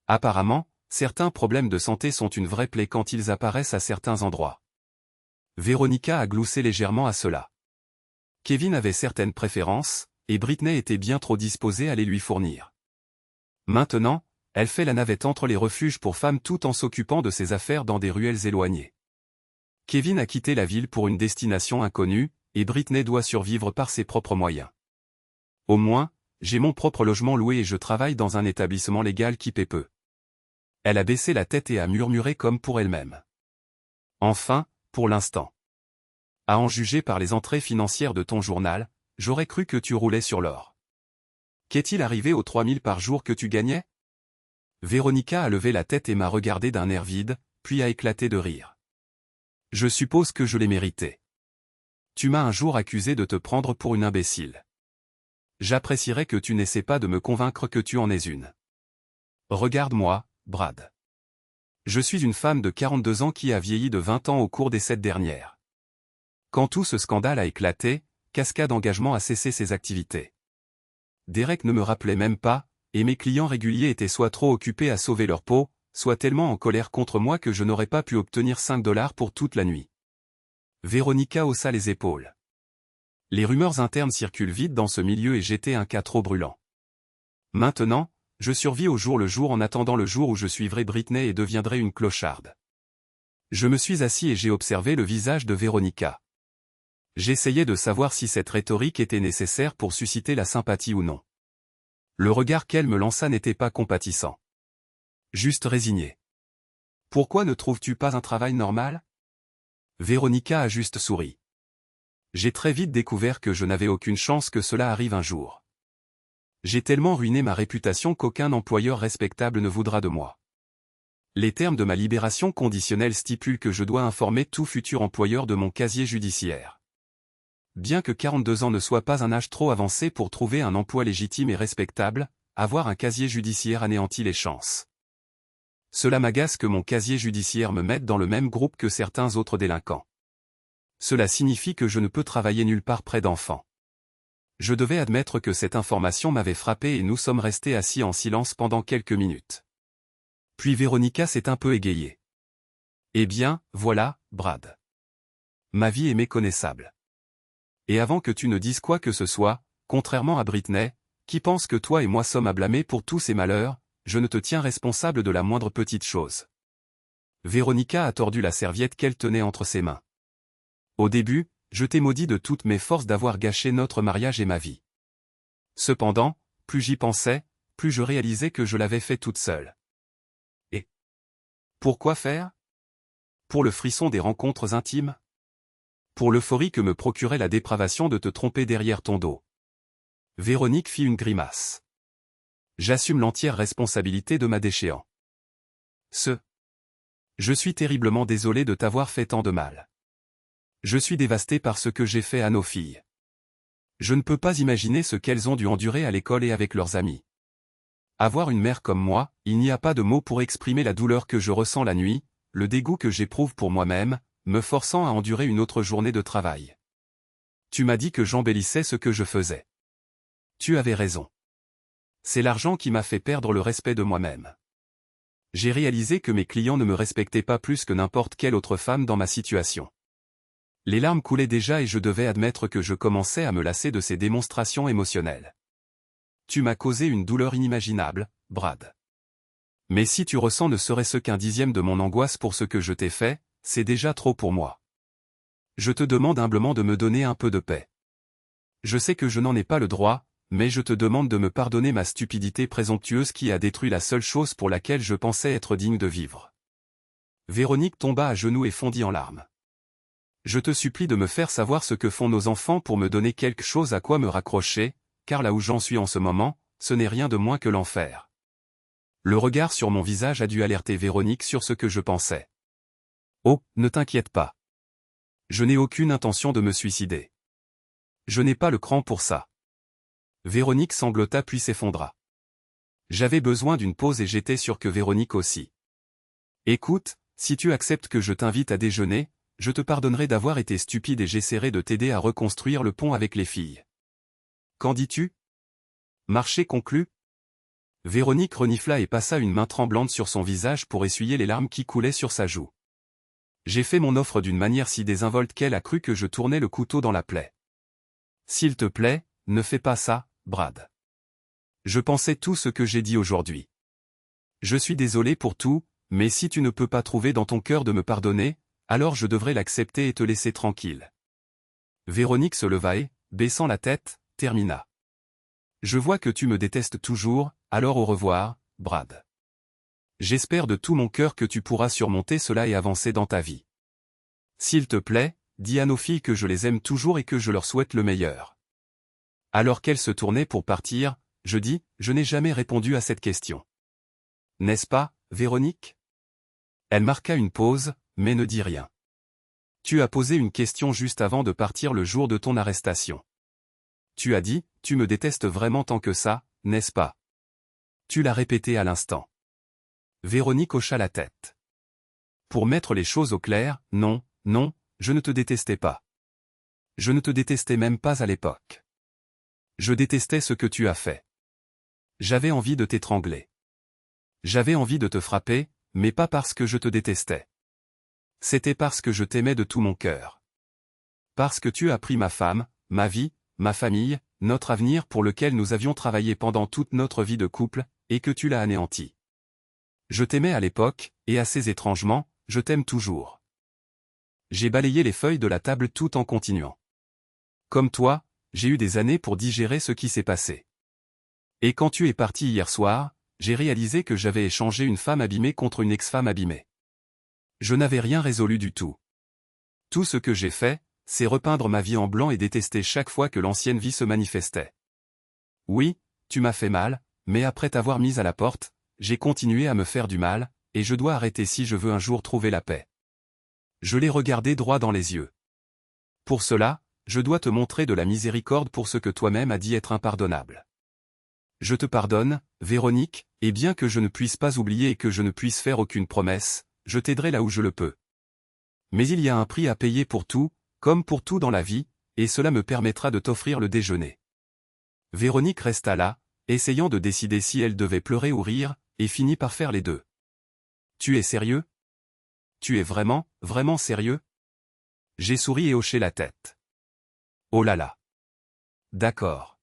A: Apparemment, certains problèmes de santé sont une vraie plaie quand ils apparaissent à certains endroits. Véronica a gloussé légèrement à cela. Kevin avait certaines préférences, et Britney était bien trop disposée à les lui fournir. Maintenant, elle fait la navette entre les refuges pour femmes tout en s'occupant de ses affaires dans des ruelles éloignées. Kevin a quitté la ville pour une destination inconnue, et Britney doit survivre par ses propres moyens. Au moins, j'ai mon propre logement loué et je travaille dans un établissement légal qui paie peu. Elle a baissé la tête et a murmuré comme pour elle-même. Enfin, pour l'instant. À en juger par les entrées financières de ton journal, j'aurais cru que tu roulais sur l'or. Qu'est-il arrivé aux 3000 par jour que tu gagnais? Véronica a levé la tête et m'a regardé d'un air vide, puis a éclaté de rire. Je suppose que je l'ai mérité. Tu m'as un jour accusé de te prendre pour une imbécile. J'apprécierais que tu n'essaies pas de me convaincre que tu en es une. Regarde-moi, Brad. Je suis une femme de 42 ans qui a vieilli de 20 ans au cours des 7 dernières. Quand tout ce scandale a éclaté, Cascade Engagement a cessé ses activités. Derek ne me rappelait même pas, et mes clients réguliers étaient soit trop occupés à sauver leur peau, soit tellement en colère contre moi que je n'aurais pas pu obtenir $5 pour toute la nuit. Véronica haussa les épaules. Les rumeurs internes circulent vite dans ce milieu et j'étais un cas trop brûlant. Maintenant, je survis au jour le jour en attendant le jour où je suivrai Britney et deviendrai une clocharde. Je me suis assis et j'ai observé le visage de Véronica. J'essayais de savoir si cette rhétorique était nécessaire pour susciter la sympathie ou non. Le regard qu'elle me lança n'était pas compatissant. Juste résigné. Pourquoi ne trouves-tu pas un travail normal? Véronica a juste souri. J'ai très vite découvert que je n'avais aucune chance que cela arrive un jour. J'ai tellement ruiné ma réputation qu'aucun employeur respectable ne voudra de moi. Les termes de ma libération conditionnelle stipulent que je dois informer tout futur employeur de mon casier judiciaire. Bien que 42 ans ne soit pas un âge trop avancé pour trouver un emploi légitime et respectable, avoir un casier judiciaire anéantit les chances. Cela m'agace que mon casier judiciaire me mette dans le même groupe que certains autres délinquants. Cela signifie que je ne peux travailler nulle part près d'enfants. Je devais admettre que cette information m'avait frappé et nous sommes restés assis en silence pendant quelques minutes. Puis Véronica s'est un peu égayée. Eh bien, voilà, Brad. Ma vie est méconnaissable. Et avant que tu ne dises quoi que ce soit, contrairement à Britney, qui pense que toi et moi sommes à blâmer pour tous ces malheurs, je ne te tiens responsable de la moindre petite chose. Véronica a tordu la serviette qu'elle tenait entre ses mains. Au début, je t'ai maudit de toutes mes forces d'avoir gâché notre mariage et ma vie. Cependant, plus j'y pensais, plus je réalisais que je l'avais fait toute seule. Et pourquoi faire? Pour le frisson des rencontres intimes? Pour l'euphorie que me procurait la dépravation de te tromper derrière ton dos. Véronique fit une grimace. J'assume l'entière responsabilité de ma déchéance. Je suis terriblement désolé de t'avoir fait tant de mal. Je suis dévasté par ce que j'ai fait à nos filles. Je ne peux pas imaginer ce qu'elles ont dû endurer à l'école et avec leurs amis. Avoir une mère comme moi, il n'y a pas de mots pour exprimer la douleur que je ressens la nuit, le dégoût que j'éprouve pour moi-même, me forçant à endurer une autre journée de travail. Tu m'as dit que j'embellissais ce que je faisais. Tu avais raison. C'est l'argent qui m'a fait perdre le respect de moi-même. J'ai réalisé que mes clients ne me respectaient pas plus que n'importe quelle autre femme dans ma situation. Les larmes coulaient déjà et je devais admettre que je commençais à me lasser de ces démonstrations émotionnelles. Tu m'as causé une douleur inimaginable, Brad. Mais si tu ressens ne serait-ce qu'un dixième de mon angoisse pour ce que je t'ai fait, c'est déjà trop pour moi. Je te demande humblement de me donner un peu de paix. Je sais que je n'en ai pas le droit, mais je te demande de me pardonner ma stupidité présomptueuse qui a détruit la seule chose pour laquelle je pensais être digne de vivre. Véronique tomba à genoux et fondit en larmes. Je te supplie de me faire savoir ce que font nos enfants pour me donner quelque chose à quoi me raccrocher, car là où j'en suis en ce moment, ce n'est rien de moins que l'enfer. Le regard sur mon visage a dû alerter Véronique sur ce que je pensais. Oh, ne t'inquiète pas. Je n'ai aucune intention de me suicider. Je n'ai pas le cran pour ça. Véronique sanglota puis s'effondra. J'avais besoin d'une pause et j'étais sûr que Véronique aussi. Écoute, si tu acceptes que je t'invite à déjeuner, je te pardonnerai d'avoir été stupide et j'essaierai de t'aider à reconstruire le pont avec les filles. Qu'en dis-tu? Marché conclu? Véronique renifla et passa une main tremblante sur son visage pour essuyer les larmes qui coulaient sur sa joue. J'ai fait mon offre d'une manière si désinvolte qu'elle a cru que je tournais le couteau dans la plaie. S'il te plaît, ne fais pas ça, Brad. Je pensais tout ce que j'ai dit aujourd'hui. Je suis désolé pour tout, mais si tu ne peux pas trouver dans ton cœur de me pardonner, alors je devrais l'accepter et te laisser tranquille. Véronique se leva et, baissant la tête, termina. Je vois que tu me détestes toujours, alors au revoir, Brad. J'espère de tout mon cœur que tu pourras surmonter cela et avancer dans ta vie. S'il te plaît, dis à nos filles que je les aime toujours et que je leur souhaite le meilleur. Alors qu'elle se tournait pour partir, je dis, je n'ai jamais répondu à cette question. N'est-ce pas, Véronique? Elle marqua une pause, mais ne dit rien. Tu as posé une question juste avant de partir le jour de ton arrestation. Tu as dit, tu me détestes vraiment tant que ça, n'est-ce pas? Tu l'as répété à l'instant. Véronique hocha la tête. Pour mettre les choses au clair, non, non, je ne te détestais pas. Je ne te détestais même pas à l'époque. Je détestais ce que tu as fait. J'avais envie de t'étrangler. J'avais envie de te frapper, mais pas parce que je te détestais. C'était parce que je t'aimais de tout mon cœur. Parce que tu as pris ma femme, ma vie, ma famille, notre avenir pour lequel nous avions travaillé pendant toute notre vie de couple, et que tu l'as anéanti. Je t'aimais à l'époque, et assez étrangement, je t'aime toujours. J'ai balayé les feuilles de la table tout en continuant. Comme toi, j'ai eu des années pour digérer ce qui s'est passé. Et quand tu es parti hier soir, j'ai réalisé que j'avais échangé une femme abîmée contre une ex-femme abîmée. Je n'avais rien résolu du tout. Tout ce que j'ai fait, c'est repeindre ma vie en blanc et détester chaque fois que l'ancienne vie se manifestait. Oui, tu m'as fait mal, mais après t'avoir mise à la porte, j'ai continué à me faire du mal, et je dois arrêter si je veux un jour trouver la paix. Je l'ai regardé droit dans les yeux. Pour cela, je dois te montrer de la miséricorde pour ce que toi-même as dit être impardonnable. Je te pardonne, Véronique, et bien que je ne puisse pas oublier et que je ne puisse faire aucune promesse, je t'aiderai là où je le peux. Mais il y a un prix à payer pour tout, comme pour tout dans la vie, et cela me permettra de t'offrir le déjeuner. Véronique resta là, essayant de décider si elle devait pleurer ou rire, et finit par faire les deux. Tu es sérieux? Tu es vraiment, vraiment sérieux? J'ai souri et hoché la tête. Oh là là. D'accord.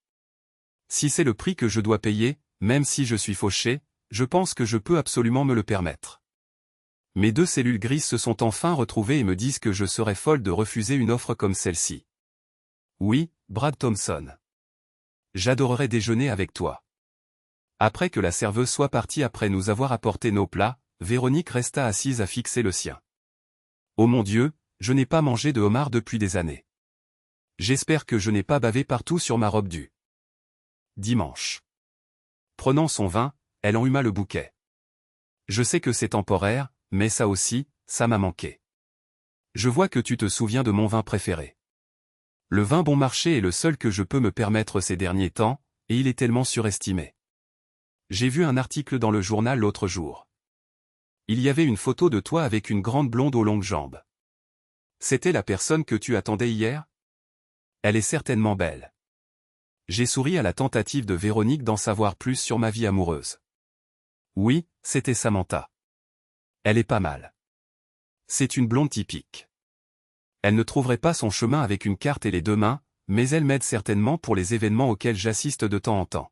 A: Si c'est le prix que je dois payer, même si je suis fauché, je pense que je peux absolument me le permettre. Mes deux cellules grises se sont enfin retrouvées et me disent que je serais folle de refuser une offre comme celle-ci. Oui, Brad Thompson. J'adorerais déjeuner avec toi. Après que la serveuse soit partie après nous avoir apporté nos plats, Véronique resta assise à fixer le sien. Oh mon Dieu, je n'ai pas mangé de homard depuis des années. J'espère que je n'ai pas bavé partout sur ma robe du dimanche. Prenant son vin, elle enhuma le bouquet. Je sais que c'est temporaire, mais ça aussi, ça m'a manqué. Je vois que tu te souviens de mon vin préféré. Le vin bon marché est le seul que je peux me permettre ces derniers temps, et il est tellement surestimé. J'ai vu un article dans le journal l'autre jour. Il y avait une photo de toi avec une grande blonde aux longues jambes. C'était la personne que tu attendais hier? Elle est certainement belle. J'ai souri à la tentative de Véronique d'en savoir plus sur ma vie amoureuse. Oui, c'était Samantha. Elle est pas mal. C'est une blonde typique. Elle ne trouverait pas son chemin avec une carte et les deux mains, mais elle m'aide certainement pour les événements auxquels j'assiste de temps en temps.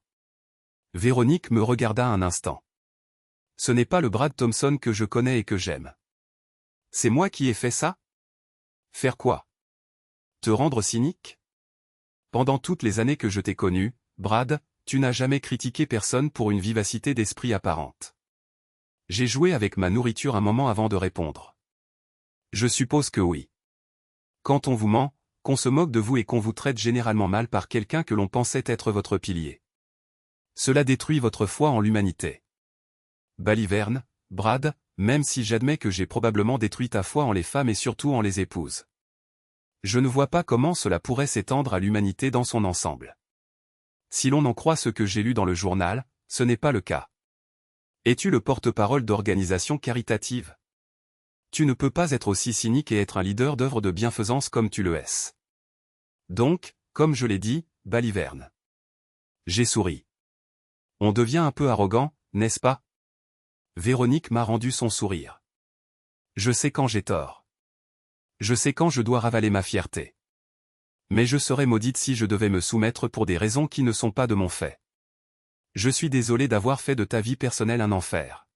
A: Véronique me regarda un instant. Ce n'est pas le Brad Thompson que je connais et que j'aime. C'est moi qui ai fait ça? Faire quoi? Te rendre cynique? Pendant toutes les années que je t'ai connu, Brad, tu n'as jamais critiqué personne pour une vivacité d'esprit apparente. J'ai joué avec ma nourriture un moment avant de répondre. Je suppose que oui. Quand on vous ment, qu'on se moque de vous et qu'on vous traite généralement mal par quelqu'un que l'on pensait être votre pilier. Cela détruit votre foi en l'humanité. Baliverne, Brad, même si j'admets que j'ai probablement détruit ta foi en les femmes et surtout en les épouses. Je ne vois pas comment cela pourrait s'étendre à l'humanité dans son ensemble. Si l'on en croit ce que j'ai lu dans le journal, ce n'est pas le cas. Es-tu le porte-parole d'organisations caritatives? Tu ne peux pas être aussi cynique et être un leader d'œuvre de bienfaisance comme tu le es. Donc, comme je l'ai dit, Baliverne. J'ai souri. On devient un peu arrogant, n'est-ce pas? Véronique m'a rendu son sourire. Je sais quand j'ai tort. Je sais quand je dois ravaler ma fierté. Mais je serais maudite si je devais me soumettre pour des raisons qui ne sont pas de mon fait. Je suis désolé d'avoir fait de ta vie personnelle un enfer.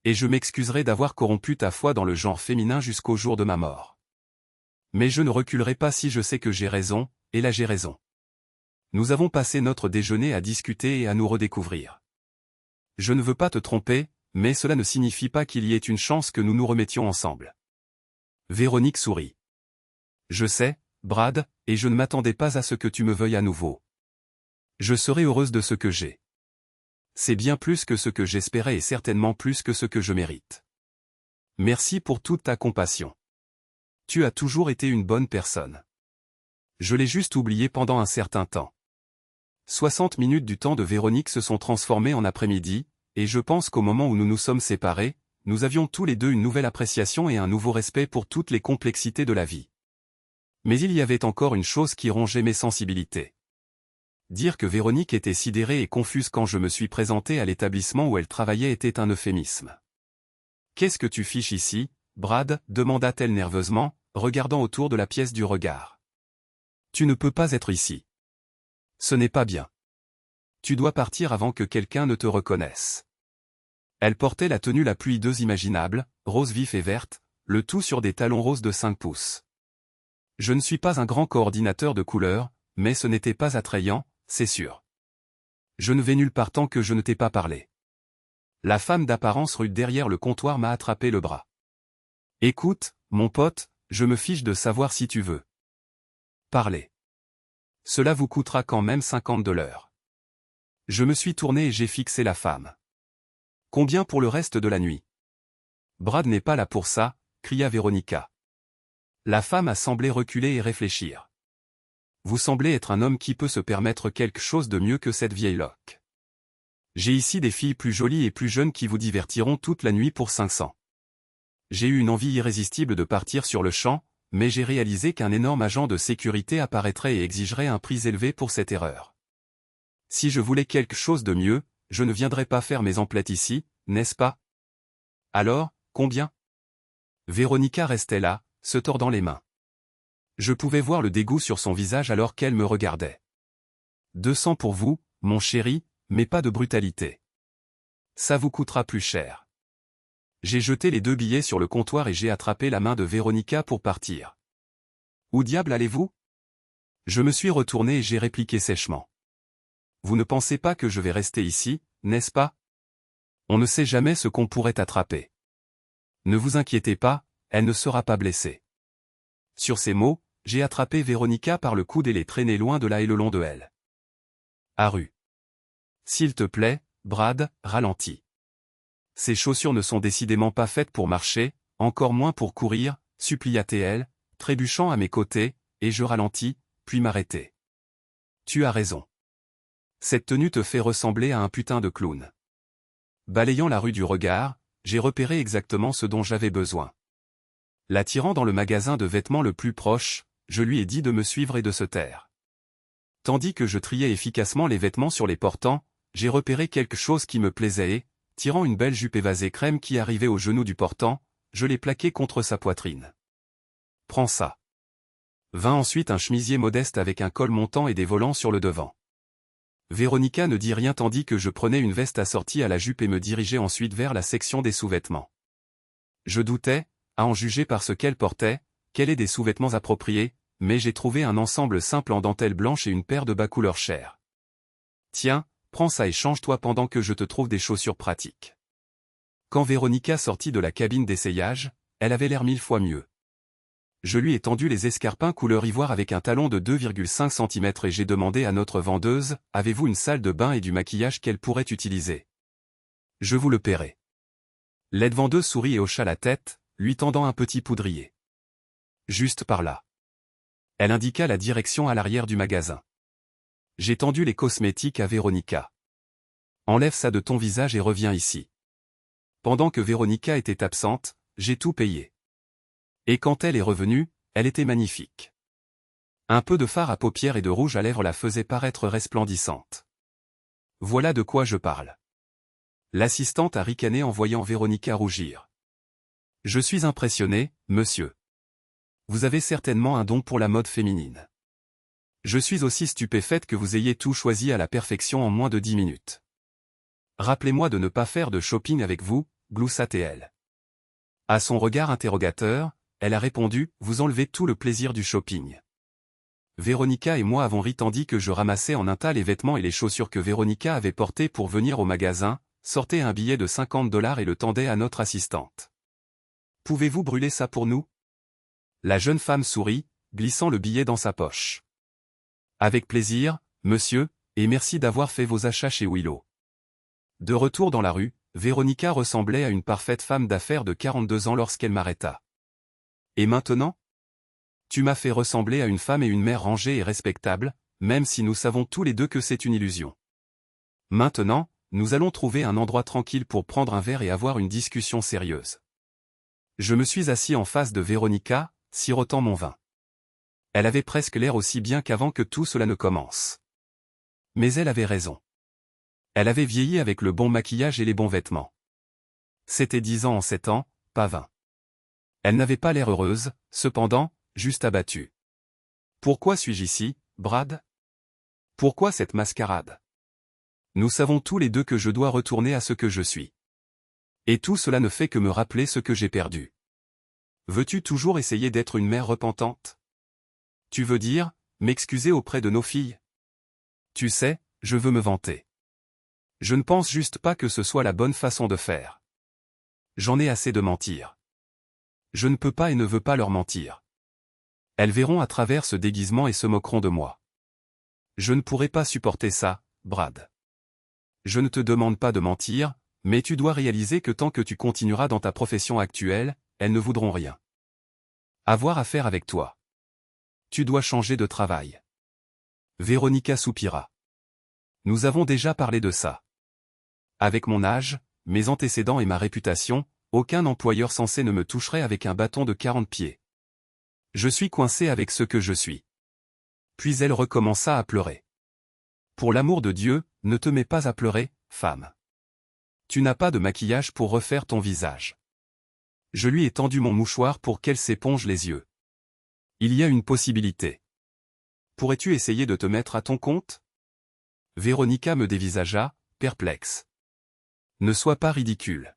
A: Et je m'excuserai d'avoir corrompu ta foi dans le genre féminin jusqu'au jour de ma mort. Mais je ne reculerai pas si je sais que j'ai raison, et là j'ai raison. Nous avons passé notre déjeuner à discuter et à nous redécouvrir. Je ne veux pas te tromper, mais cela ne signifie pas qu'il y ait une chance que nous nous remettions ensemble. Véronique sourit. Je sais, Brad, et je ne m'attendais pas à ce que tu me veuilles à nouveau. Je serai heureuse de ce que j'ai. C'est bien plus que ce que j'espérais et certainement plus que ce que je mérite. Merci pour toute ta compassion. Tu as toujours été une bonne personne. Je l'ai juste oublié pendant un certain temps. 60 minutes du temps de Véronique se sont transformées en après-midi, et je pense qu'au moment où nous nous sommes séparés, nous avions tous les deux une nouvelle appréciation et un nouveau respect pour toutes les complexités de la vie. Mais il y avait encore une chose qui rongeait mes sensibilités. Dire que Véronique était sidérée et confuse quand je me suis présenté à l'établissement où elle travaillait était un euphémisme. « Qu'est-ce que tu fiches ici, Brad » demanda-t-elle nerveusement, regardant autour de la pièce du regard. « Tu ne peux pas être ici. Ce n'est pas bien. Tu dois partir avant que quelqu'un ne te reconnaisse. » Elle portait la tenue la plus hideuse imaginable, rose vif et verte, le tout sur des talons roses de 5 pouces. Je ne suis pas un grand coordinateur de couleurs, mais ce n'était pas attrayant, c'est sûr. Je ne vais nulle part tant que je ne t'ai pas parlé. La femme d'apparence rude derrière le comptoir m'a attrapé le bras. Écoute, mon pote, je me fiche de savoir si tu veux parler. Cela vous coûtera quand même 50 $. Je me suis tourné et j'ai fixé la femme. Combien pour le reste de la nuit? Brad n'est pas là pour ça, cria Véronica. La femme a semblé reculer et réfléchir. Vous semblez être un homme qui peut se permettre quelque chose de mieux que cette vieille loque. J'ai ici des filles plus jolies et plus jeunes qui vous divertiront toute la nuit pour 500. J'ai eu une envie irrésistible de partir sur le champ, mais j'ai réalisé qu'un énorme agent de sécurité apparaîtrait et exigerait un prix élevé pour cette erreur. Si je voulais quelque chose de mieux, je ne viendrais pas faire mes emplettes ici, n'est-ce pas? Alors, combien? Véronica restait là, se tordant les mains. Je pouvais voir le dégoût sur son visage alors qu'elle me regardait. 200 pour vous, mon chéri, mais pas de brutalité. Ça vous coûtera plus cher. J'ai jeté les 2 billets sur le comptoir et j'ai attrapé la main de Véronica pour partir. Où diable allez-vous? Je me suis retourné et j'ai répliqué sèchement. Vous ne pensez pas que je vais rester ici, n'est-ce pas? On ne sait jamais ce qu'on pourrait attraper. Ne vous inquiétez pas, elle ne sera pas blessée. Sur ces mots, j'ai attrapé Véronica par le coude et l'ai traînée loin de là et le long de elle. À rue. S'il te plaît, Brad, ralentis. Ces chaussures ne sont décidément pas faites pour marcher, encore moins pour courir, supplia-t-elle, trébuchant à mes côtés, et je ralentis, puis m'arrêtai. Tu as raison. Cette tenue te fait ressembler à un putain de clown. Balayant la rue du regard, j'ai repéré exactement ce dont j'avais besoin. L'attirant dans le magasin de vêtements le plus proche, je lui ai dit de me suivre et de se taire. Tandis que je triais efficacement les vêtements sur les portants, j'ai repéré quelque chose qui me plaisait et, tirant une belle jupe évasée crème qui arrivait au genou du portant, je l'ai plaquée contre sa poitrine. Prends ça. Vint ensuite un chemisier modeste avec un col montant et des volants sur le devant. Véronica ne dit rien tandis que je prenais une veste assortie à la jupe et me dirigeais ensuite vers la section des sous-vêtements. Je doutais, à en juger par ce qu'elle portait, qu'elle ait des sous-vêtements appropriés, mais j'ai trouvé un ensemble simple en dentelle blanche et une paire de bas couleur chair. Tiens, prends ça et change-toi pendant que je te trouve des chaussures pratiques. Quand Véronica sortit de la cabine d'essayage, elle avait l'air 1000 fois mieux. Je lui ai tendu les escarpins couleur ivoire avec un talon de 2,5 cm et j'ai demandé à notre vendeuse, avez-vous une salle de bain et du maquillage qu'elle pourrait utiliser? Je vous le paierai. L'aide-vendeuse sourit et hocha la tête, lui tendant un petit poudrier. Juste par là. Elle indiqua la direction à l'arrière du magasin. J'ai tendu les cosmétiques à Véronica. Enlève ça de ton visage et reviens ici. Pendant que Véronica était absente, j'ai tout payé. Et quand elle est revenue, elle était magnifique. Un peu de fard à paupières et de rouge à lèvres la faisait paraître resplendissante. Voilà de quoi je parle. L'assistante a ricané en voyant Véronica rougir. Je suis impressionné, monsieur. Vous avez certainement un don pour la mode féminine. Je suis aussi stupéfaite que vous ayez tout choisi à la perfection en moins de 10 minutes. Rappelez-moi de ne pas faire de shopping avec vous, gloussa-t-elle. À son regard interrogateur, elle a répondu, vous enlevez tout le plaisir du shopping. Véronica et moi avons ri tandis que je ramassais en un tas les vêtements et les chaussures que Véronica avait portés pour venir au magasin, sortait un billet de $50 et le tendait à notre assistante. Pouvez-vous brûler ça pour nous? La jeune femme sourit, glissant le billet dans sa poche. Avec plaisir, monsieur, et merci d'avoir fait vos achats chez Willow. De retour dans la rue, Véronica ressemblait à une parfaite femme d'affaires de 42 ans lorsqu'elle m'arrêta. Et maintenant? Tu m'as fait ressembler à une femme et une mère rangée et respectable, même si nous savons tous les deux que c'est une illusion. Maintenant, nous allons trouver un endroit tranquille pour prendre un verre et avoir une discussion sérieuse. Je me suis assis en face de Véronica, sirotant mon vin. Elle avait presque l'air aussi bien qu'avant que tout cela ne commence. Mais elle avait raison. Elle avait vieilli avec le bon maquillage et les bons vêtements. C'était 10 ans en 7 ans, pas 20. Elle n'avait pas l'air heureuse, cependant, juste abattue. Pourquoi suis-je ici, Brad? Pourquoi cette mascarade? Nous savons tous les deux que je dois retourner à ce que je suis. Et tout cela ne fait que me rappeler ce que j'ai perdu. Veux-tu toujours essayer d'être une mère repentante? Tu veux dire, m'excuser auprès de nos filles? Tu sais, je veux me vanter. Je ne pense juste pas que ce soit la bonne façon de faire. J'en ai assez de mentir. Je ne peux pas et ne veux pas leur mentir. Elles verront à travers ce déguisement et se moqueront de moi. Je ne pourrai pas supporter ça, Brad. Je ne te demande pas de mentir, mais tu dois réaliser que tant que tu continueras dans ta profession actuelle, elles ne voudront rien avoir à faire avec toi. Tu dois changer de travail. Véronica soupira. Nous avons déjà parlé de ça. Avec mon âge, mes antécédents et ma réputation, aucun employeur censé ne me toucherait avec un bâton de 40 pieds. Je suis coincé avec ce que je suis. Puis elle recommença à pleurer. Pour l'amour de Dieu, ne te mets pas à pleurer, femme. Tu n'as pas de maquillage pour refaire ton visage. Je lui ai tendu mon mouchoir pour qu'elle s'éponge les yeux. Il y a une possibilité. Pourrais-tu essayer de te mettre à ton compte? Véronica me dévisagea, perplexe. Ne sois pas ridicule.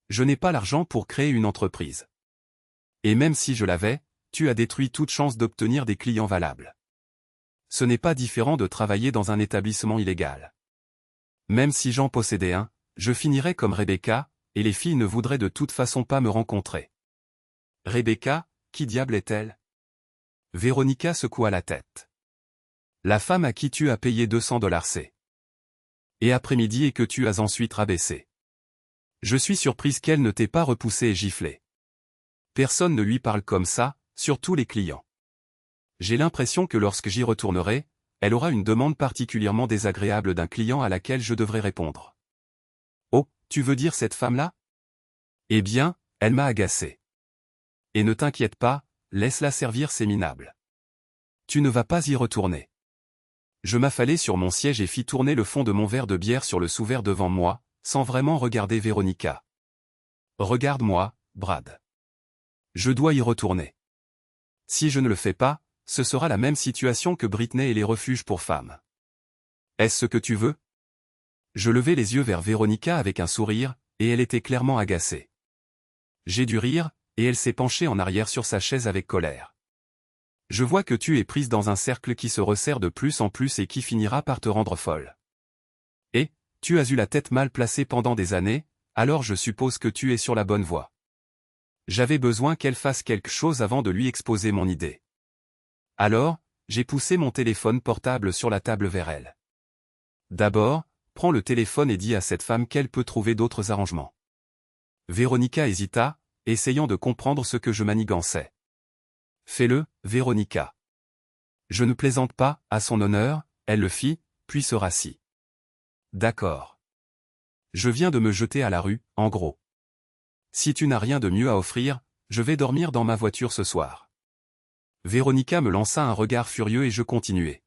A: Je n'ai pas l'argent pour créer une entreprise. Et même si je l'avais, tu as détruit toute chance d'obtenir des clients valables. Ce n'est pas différent de travailler dans un établissement illégal. Même si j'en possédais un, je finirais comme Rebecca, et les filles ne voudraient de toute façon pas me rencontrer. Rebecca, qui diable est-elle? Véronica secoua la tête. La femme à qui tu as payé $200 c'est. Et après-midi et que tu as ensuite rabaissé. Je suis surprise qu'elle ne t'ait pas repoussé et giflé. Personne ne lui parle comme ça, surtout les clients. J'ai l'impression que lorsque j'y retournerai, elle aura une demande particulièrement désagréable d'un client à laquelle je devrais répondre. Oh, tu veux dire cette femme-là? Eh bien, elle m'a agacé. Et ne t'inquiète pas, laisse-la servir ses minables. Tu ne vas pas y retourner. Je m'affalai sur mon siège et fis tourner le fond de mon verre de bière sur le sous-verre devant moi, sans vraiment regarder Véronica. Regarde-moi, Brad. Je dois y retourner. Si je ne le fais pas, ce sera la même situation que Britney et les refuges pour femmes. Est-ce ce que tu veux? Je levai les yeux vers Véronica avec un sourire, et elle était clairement agacée. J'ai dû rire, et elle s'est penchée en arrière sur sa chaise avec colère. Je vois que tu es prise dans un cercle qui se resserre de plus en plus et qui finira par te rendre folle. Et, tu as eu la tête mal placée pendant des années, alors je suppose que tu es sur la bonne voie. J'avais besoin qu'elle fasse quelque chose avant de lui exposer mon idée. Alors, j'ai poussé mon téléphone portable sur la table vers elle. D'abord, prends le téléphone et dis à cette femme qu'elle peut trouver d'autres arrangements. Véronica hésita, essayant de comprendre ce que je manigançais. Fais-le, Véronica. Je ne plaisante pas, à son honneur, elle le fit, puis se rassit. D'accord. Je viens de me jeter à la rue, en gros. Si tu n'as rien de mieux à offrir, je vais dormir dans ma voiture ce soir. Véronica me lança un regard furieux et je continuai.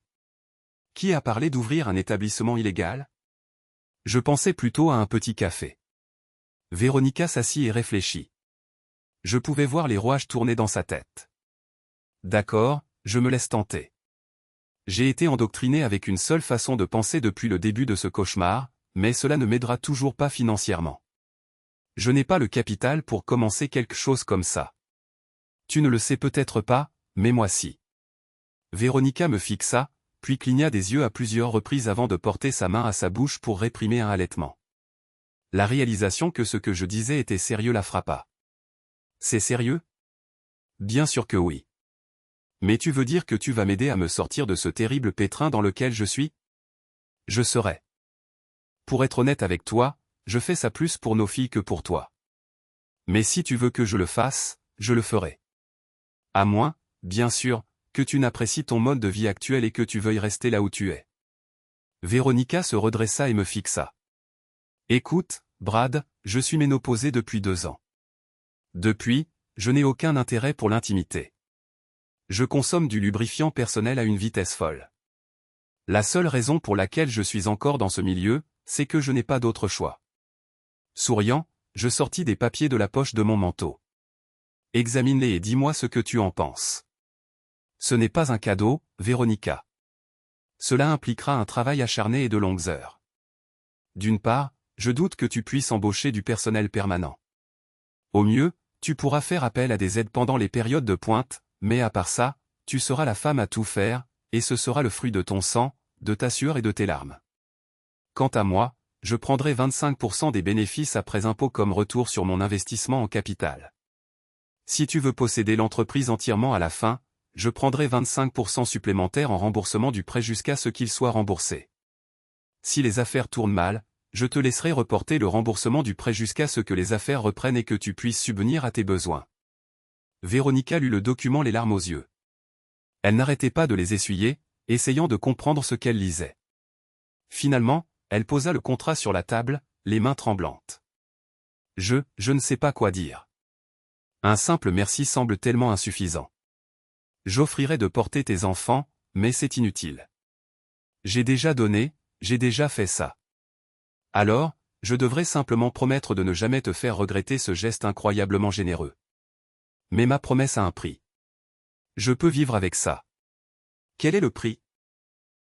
A: Qui a parlé d'ouvrir un établissement illégal? Je pensais plutôt à un petit café. Véronica s'assit et réfléchit. Je pouvais voir les rouages tourner dans sa tête. D'accord, je me laisse tenter. J'ai été endoctriné avec une seule façon de penser depuis le début de ce cauchemar, mais cela ne m'aidera toujours pas financièrement. Je n'ai pas le capital pour commencer quelque chose comme ça. Tu ne le sais peut-être pas, mais moi si. Véronica me fixa, puis cligna des yeux à plusieurs reprises avant de porter sa main à sa bouche pour réprimer un halètement. La réalisation que ce que je disais était sérieux la frappa. C'est sérieux? Bien sûr que oui. Mais tu veux dire que tu vas m'aider à me sortir de ce terrible pétrin dans lequel je suis? Je serai. Pour être honnête avec toi, je fais ça plus pour nos filles que pour toi. Mais si tu veux que je le fasse, je le ferai. À moins, bien sûr, que tu n'apprécies ton mode de vie actuel et que tu veuilles rester là où tu es. Véronica se redressa et me fixa. Écoute, Brad, je suis ménopausée depuis 2 ans. Depuis, je n'ai aucun intérêt pour l'intimité. Je consomme du lubrifiant personnel à une vitesse folle. La seule raison pour laquelle je suis encore dans ce milieu, c'est que je n'ai pas d'autre choix. Souriant, je sortis des papiers de la poche de mon manteau. Examine-les et dis-moi ce que tu en penses. Ce n'est pas un cadeau, Véronica. Cela impliquera un travail acharné et de longues heures. D'une part, je doute que tu puisses embaucher du personnel permanent. Au mieux, tu pourras faire appel à des aides pendant les périodes de pointe, mais à part ça, tu seras la femme à tout faire, et ce sera le fruit de ton sang, de ta sueur et de tes larmes. Quant à moi, je prendrai 25% des bénéfices après impôt comme retour sur mon investissement en capital. Si tu veux posséder l'entreprise entièrement à la fin, je prendrai 25% supplémentaires en remboursement du prêt jusqu'à ce qu'il soit remboursé. Si les affaires tournent mal, je te laisserai reporter le remboursement du prêt jusqu'à ce que les affaires reprennent et que tu puisses subvenir à tes besoins. Véronica lut le document les larmes aux yeux. Elle n'arrêtait pas de les essuyer, essayant de comprendre ce qu'elle lisait. Finalement, elle posa le contrat sur la table, les mains tremblantes. Je ne sais pas quoi dire. Un simple merci semble tellement insuffisant. J'offrirai de porter tes enfants, mais c'est inutile. J'ai déjà donné, j'ai déjà fait ça. Alors, je devrais simplement promettre de ne jamais te faire regretter ce geste incroyablement généreux. Mais ma promesse a un prix. Je peux vivre avec ça. Quel est le prix?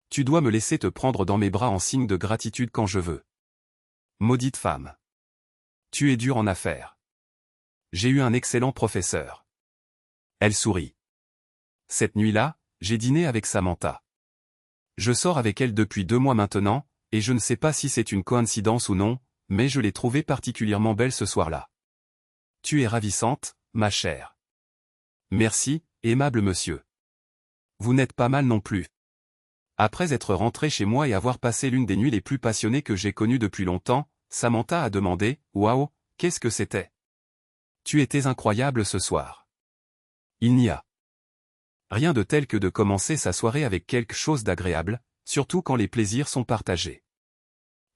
A: Tu dois me laisser te prendre dans mes bras en signe de gratitude quand je veux. Maudite femme. Tu es dure en affaires. J'ai eu un excellent professeur. Elle sourit. Cette nuit-là, j'ai dîné avec Samantha. Je sors avec elle depuis 2 mois maintenant, et je ne sais pas si c'est une coïncidence ou non, mais je l'ai trouvée particulièrement belle ce soir-là. Tu es ravissante, ma chère. Merci, aimable monsieur. Vous n'êtes pas mal non plus. Après être rentré chez moi et avoir passé l'une des nuits les plus passionnées que j'ai connues depuis longtemps, Samantha a demandé, « Waouh, qu'est-ce que c'était? Tu étais incroyable ce soir. » Il n'y a rien de tel que de commencer sa soirée avec quelque chose d'agréable, surtout quand les plaisirs sont partagés.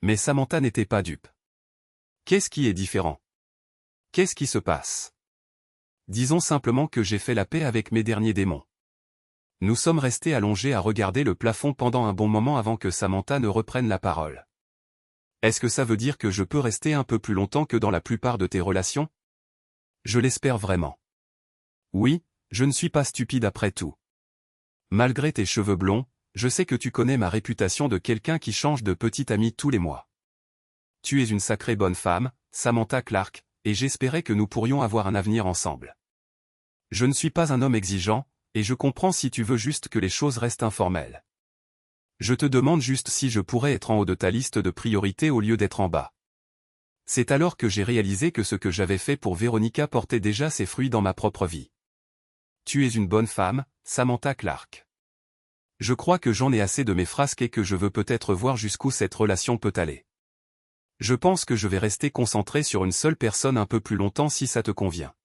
A: Mais Samantha n'était pas dupe. Qu'est-ce qui est différent? Qu'est-ce qui se passe? Disons simplement que j'ai fait la paix avec mes derniers démons. Nous sommes restés allongés à regarder le plafond pendant un bon moment avant que Samantha ne reprenne la parole. Est-ce que ça veut dire que je peux rester un peu plus longtemps que dans la plupart de tes relations? Je l'espère vraiment. Oui, je ne suis pas stupide après tout. Malgré tes cheveux blonds, je sais que tu connais ma réputation de quelqu'un qui change de petit ami tous les mois. Tu es une sacrée bonne femme, Samantha Clark, et j'espérais que nous pourrions avoir un avenir ensemble. Je ne suis pas un homme exigeant, et je comprends si tu veux juste que les choses restent informelles. Je te demande juste si je pourrais être en haut de ta liste de priorités au lieu d'être en bas. C'est alors que j'ai réalisé que ce que j'avais fait pour Véronica portait déjà ses fruits dans ma propre vie. Tu es une bonne femme, Samantha Clark. Je crois que j'en ai assez de mes frasques et que je veux peut-être voir jusqu'où cette relation peut aller. Je pense que je vais rester concentré sur une seule personne un peu plus longtemps si ça te convient.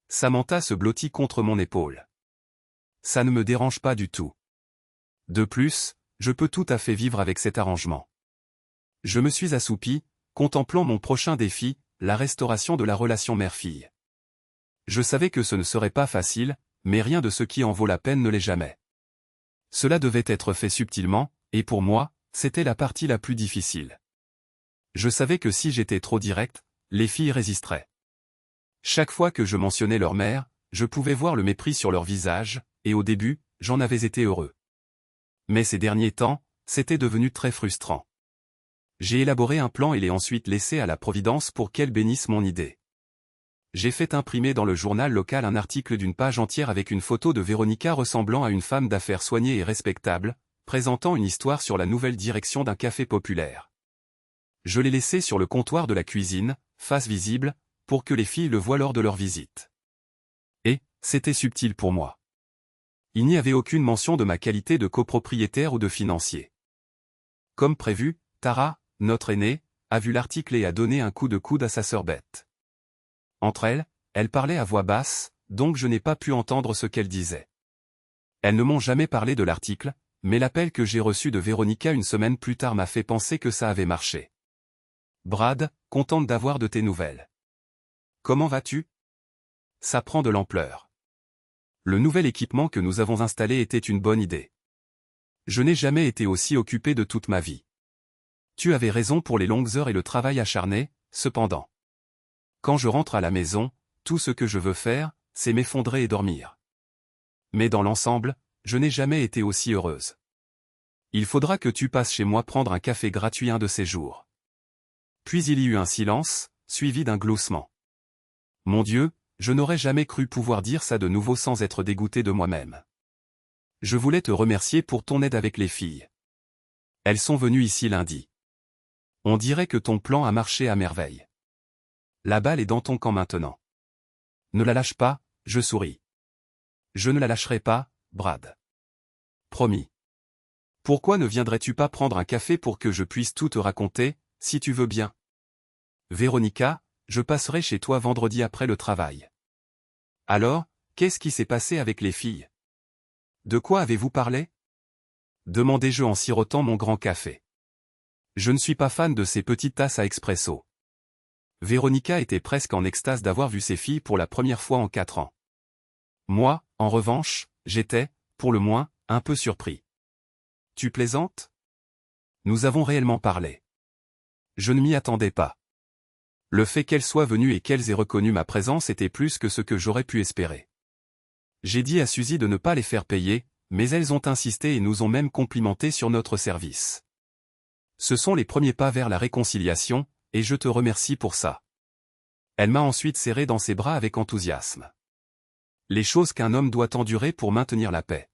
A: Samantha se blottit contre mon épaule. Ça ne me dérange pas du tout. De plus, je peux tout à fait vivre avec cet arrangement. Je me suis assoupi, contemplant mon prochain défi, la restauration de la relation mère-fille. Je savais que ce ne serait pas facile, mais rien de ce qui en vaut la peine ne l'est jamais. Cela devait être fait subtilement, et pour moi, c'était la partie la plus difficile. Je savais que si j'étais trop direct, les filles résisteraient. Chaque fois que je mentionnais leur mère, je pouvais voir le mépris sur leur visage, et au début, j'en avais été heureux. Mais ces derniers temps, c'était devenu très frustrant. J'ai élaboré un plan et l'ai ensuite laissé à la Providence pour qu'elle bénisse mon idée. J'ai fait imprimer dans le journal local un article d'une page entière avec une photo de Véronica ressemblant à une femme d'affaires soignée et respectable, présentant une histoire sur la nouvelle direction d'un café populaire. Je l'ai laissé sur le comptoir de la cuisine, face visible, pour que les filles le voient lors de leur visite. Et, c'était subtil pour moi. Il n'y avait aucune mention de ma qualité de copropriétaire ou de financier. Comme prévu, Tara, notre aînée, a vu l'article et a donné un coup de coude à sa sœur Beth. Entre elles parlaient à voix basse, donc je n'ai pas pu entendre ce qu'elles disaient. Elles ne m'ont jamais parlé de l'article, mais l'appel que j'ai reçu de Véronica une semaine plus tard m'a fait penser que ça avait marché. Brad, contente d'avoir de tes nouvelles. Comment vas-tu? Ça prend de l'ampleur. Le nouvel équipement que nous avons installé était une bonne idée. Je n'ai jamais été aussi occupé de toute ma vie. Tu avais raison pour les longues heures et le travail acharné, cependant. Quand je rentre à la maison, tout ce que je veux faire, c'est m'effondrer et dormir. Mais dans l'ensemble, je n'ai jamais été aussi heureuse. Il faudra que tu passes chez moi prendre un café gratuit un de ces jours. Puis il y eut un silence, suivi d'un gloussement. Mon Dieu, je n'aurais jamais cru pouvoir dire ça de nouveau sans être dégoûté de moi-même. Je voulais te remercier pour ton aide avec les filles. Elles sont venues ici lundi. On dirait que ton plan a marché à merveille. La balle est dans ton camp maintenant. Ne la lâche pas, je souris. Je ne la lâcherai pas, Brad. Promis. Pourquoi ne viendrais-tu pas prendre un café pour que je puisse tout te raconter, si tu veux bien? Véronica, je passerai chez toi vendredi après le travail. Alors, qu'est-ce qui s'est passé avec les filles? De quoi avez-vous parlé? Demandai-je en sirotant mon grand café. Je ne suis pas fan de ces petites tasses à expresso. Véronica était presque en extase d'avoir vu ses filles pour la première fois en 4 ans. Moi, en revanche, j'étais, pour le moins, un peu surpris. Tu plaisantes? Nous avons réellement parlé. Je ne m'y attendais pas. Le fait qu'elles soient venues et qu'elles aient reconnu ma présence était plus que ce que j'aurais pu espérer. J'ai dit à Suzy de ne pas les faire payer, mais elles ont insisté et nous ont même complimenté sur notre service. Ce sont les premiers pas vers la réconciliation, et je te remercie pour ça. Elle m'a ensuite serré dans ses bras avec enthousiasme. Les choses qu'un homme doit endurer pour maintenir la paix.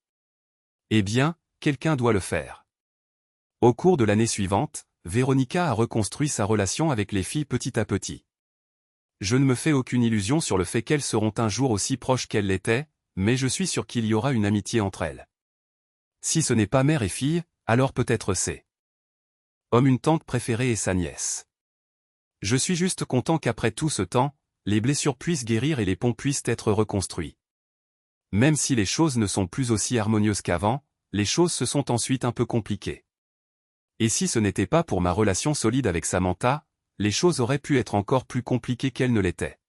A: Eh bien, quelqu'un doit le faire. Au cours de l'année suivante, Véronica a reconstruit sa relation avec les filles petit à petit. Je ne me fais aucune illusion sur le fait qu'elles seront un jour aussi proches qu'elles l'étaient, mais je suis sûr qu'il y aura une amitié entre elles. Si ce n'est pas mère et fille, alors peut-être c'est homme une tante préférée et sa nièce. Je suis juste content qu'après tout ce temps, les blessures puissent guérir et les ponts puissent être reconstruits. Même si les choses ne sont plus aussi harmonieuses qu'avant, les choses se sont ensuite un peu compliquées. Et si ce n'était pas pour ma relation solide avec Samantha, les choses auraient pu être encore plus compliquées qu'elles ne l'étaient.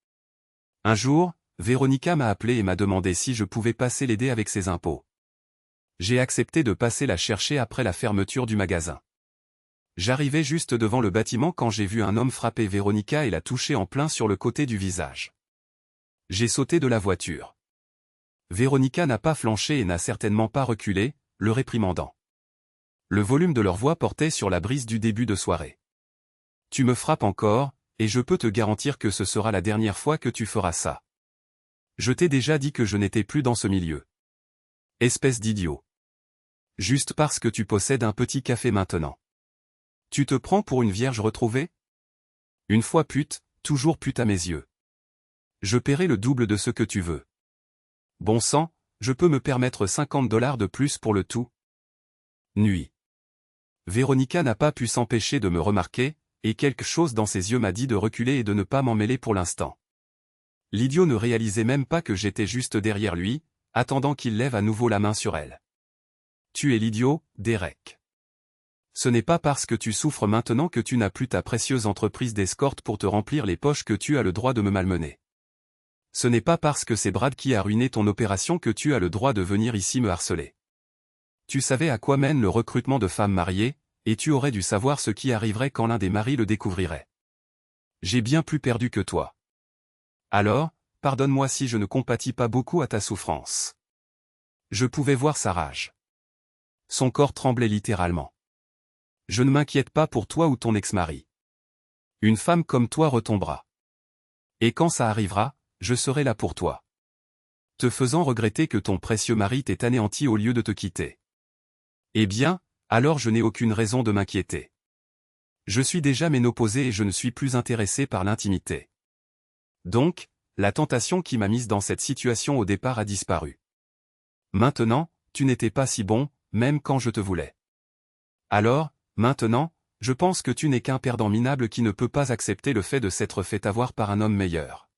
A: Un jour, Véronica m'a appelé et m'a demandé si je pouvais passer l'aider avec ses impôts. J'ai accepté de passer la chercher après la fermeture du magasin. J'arrivais juste devant le bâtiment quand j'ai vu un homme frapper Véronica et la toucher en plein sur le côté du visage. J'ai sauté de la voiture. Véronica n'a pas flanché et n'a certainement pas reculé, le réprimandant. Le volume de leur voix portait sur la brise du début de soirée. Tu me frappes encore, et je peux te garantir que ce sera la dernière fois que tu feras ça. Je t'ai déjà dit que je n'étais plus dans ce milieu. Espèce d'idiot. Juste parce que tu possèdes un petit café maintenant. Tu te prends pour une vierge retrouvée? Une fois pute, toujours pute à mes yeux. Je paierai le double de ce que tu veux. Bon sang, je peux me permettre $50 de plus pour le tout. Nuit. Véronica n'a pas pu s'empêcher de me remarquer, et quelque chose dans ses yeux m'a dit de reculer et de ne pas m'en mêler pour l'instant. L'idiot ne réalisait même pas que j'étais juste derrière lui, attendant qu'il lève à nouveau la main sur elle. Tu es l'idiot, Derek. Ce n'est pas parce que tu souffres maintenant que tu n'as plus ta précieuse entreprise d'escorte pour te remplir les poches que tu as le droit de me malmener. Ce n'est pas parce que c'est Brad qui a ruiné ton opération que tu as le droit de venir ici me harceler. Tu savais à quoi mène le recrutement de femmes mariées, et tu aurais dû savoir ce qui arriverait quand l'un des maris le découvrirait. J'ai bien plus perdu que toi. Alors, pardonne-moi si je ne compatis pas beaucoup à ta souffrance. Je pouvais voir sa rage. Son corps tremblait littéralement. Je ne m'inquiète pas pour toi ou ton ex-mari. Une femme comme toi retombera. Et quand ça arrivera, je serai là pour toi. Te faisant regretter que ton précieux mari t'ait anéanti au lieu de te quitter. Eh bien, alors je n'ai aucune raison de m'inquiéter. Je suis déjà ménopausée et je ne suis plus intéressé par l'intimité. Donc, la tentation qui m'a mise dans cette situation au départ a disparu. Maintenant, tu n'étais pas si bon, même quand je te voulais. Alors, maintenant, je pense que tu n'es qu'un perdant minable qui ne peut pas accepter le fait de s'être fait avoir par un homme meilleur.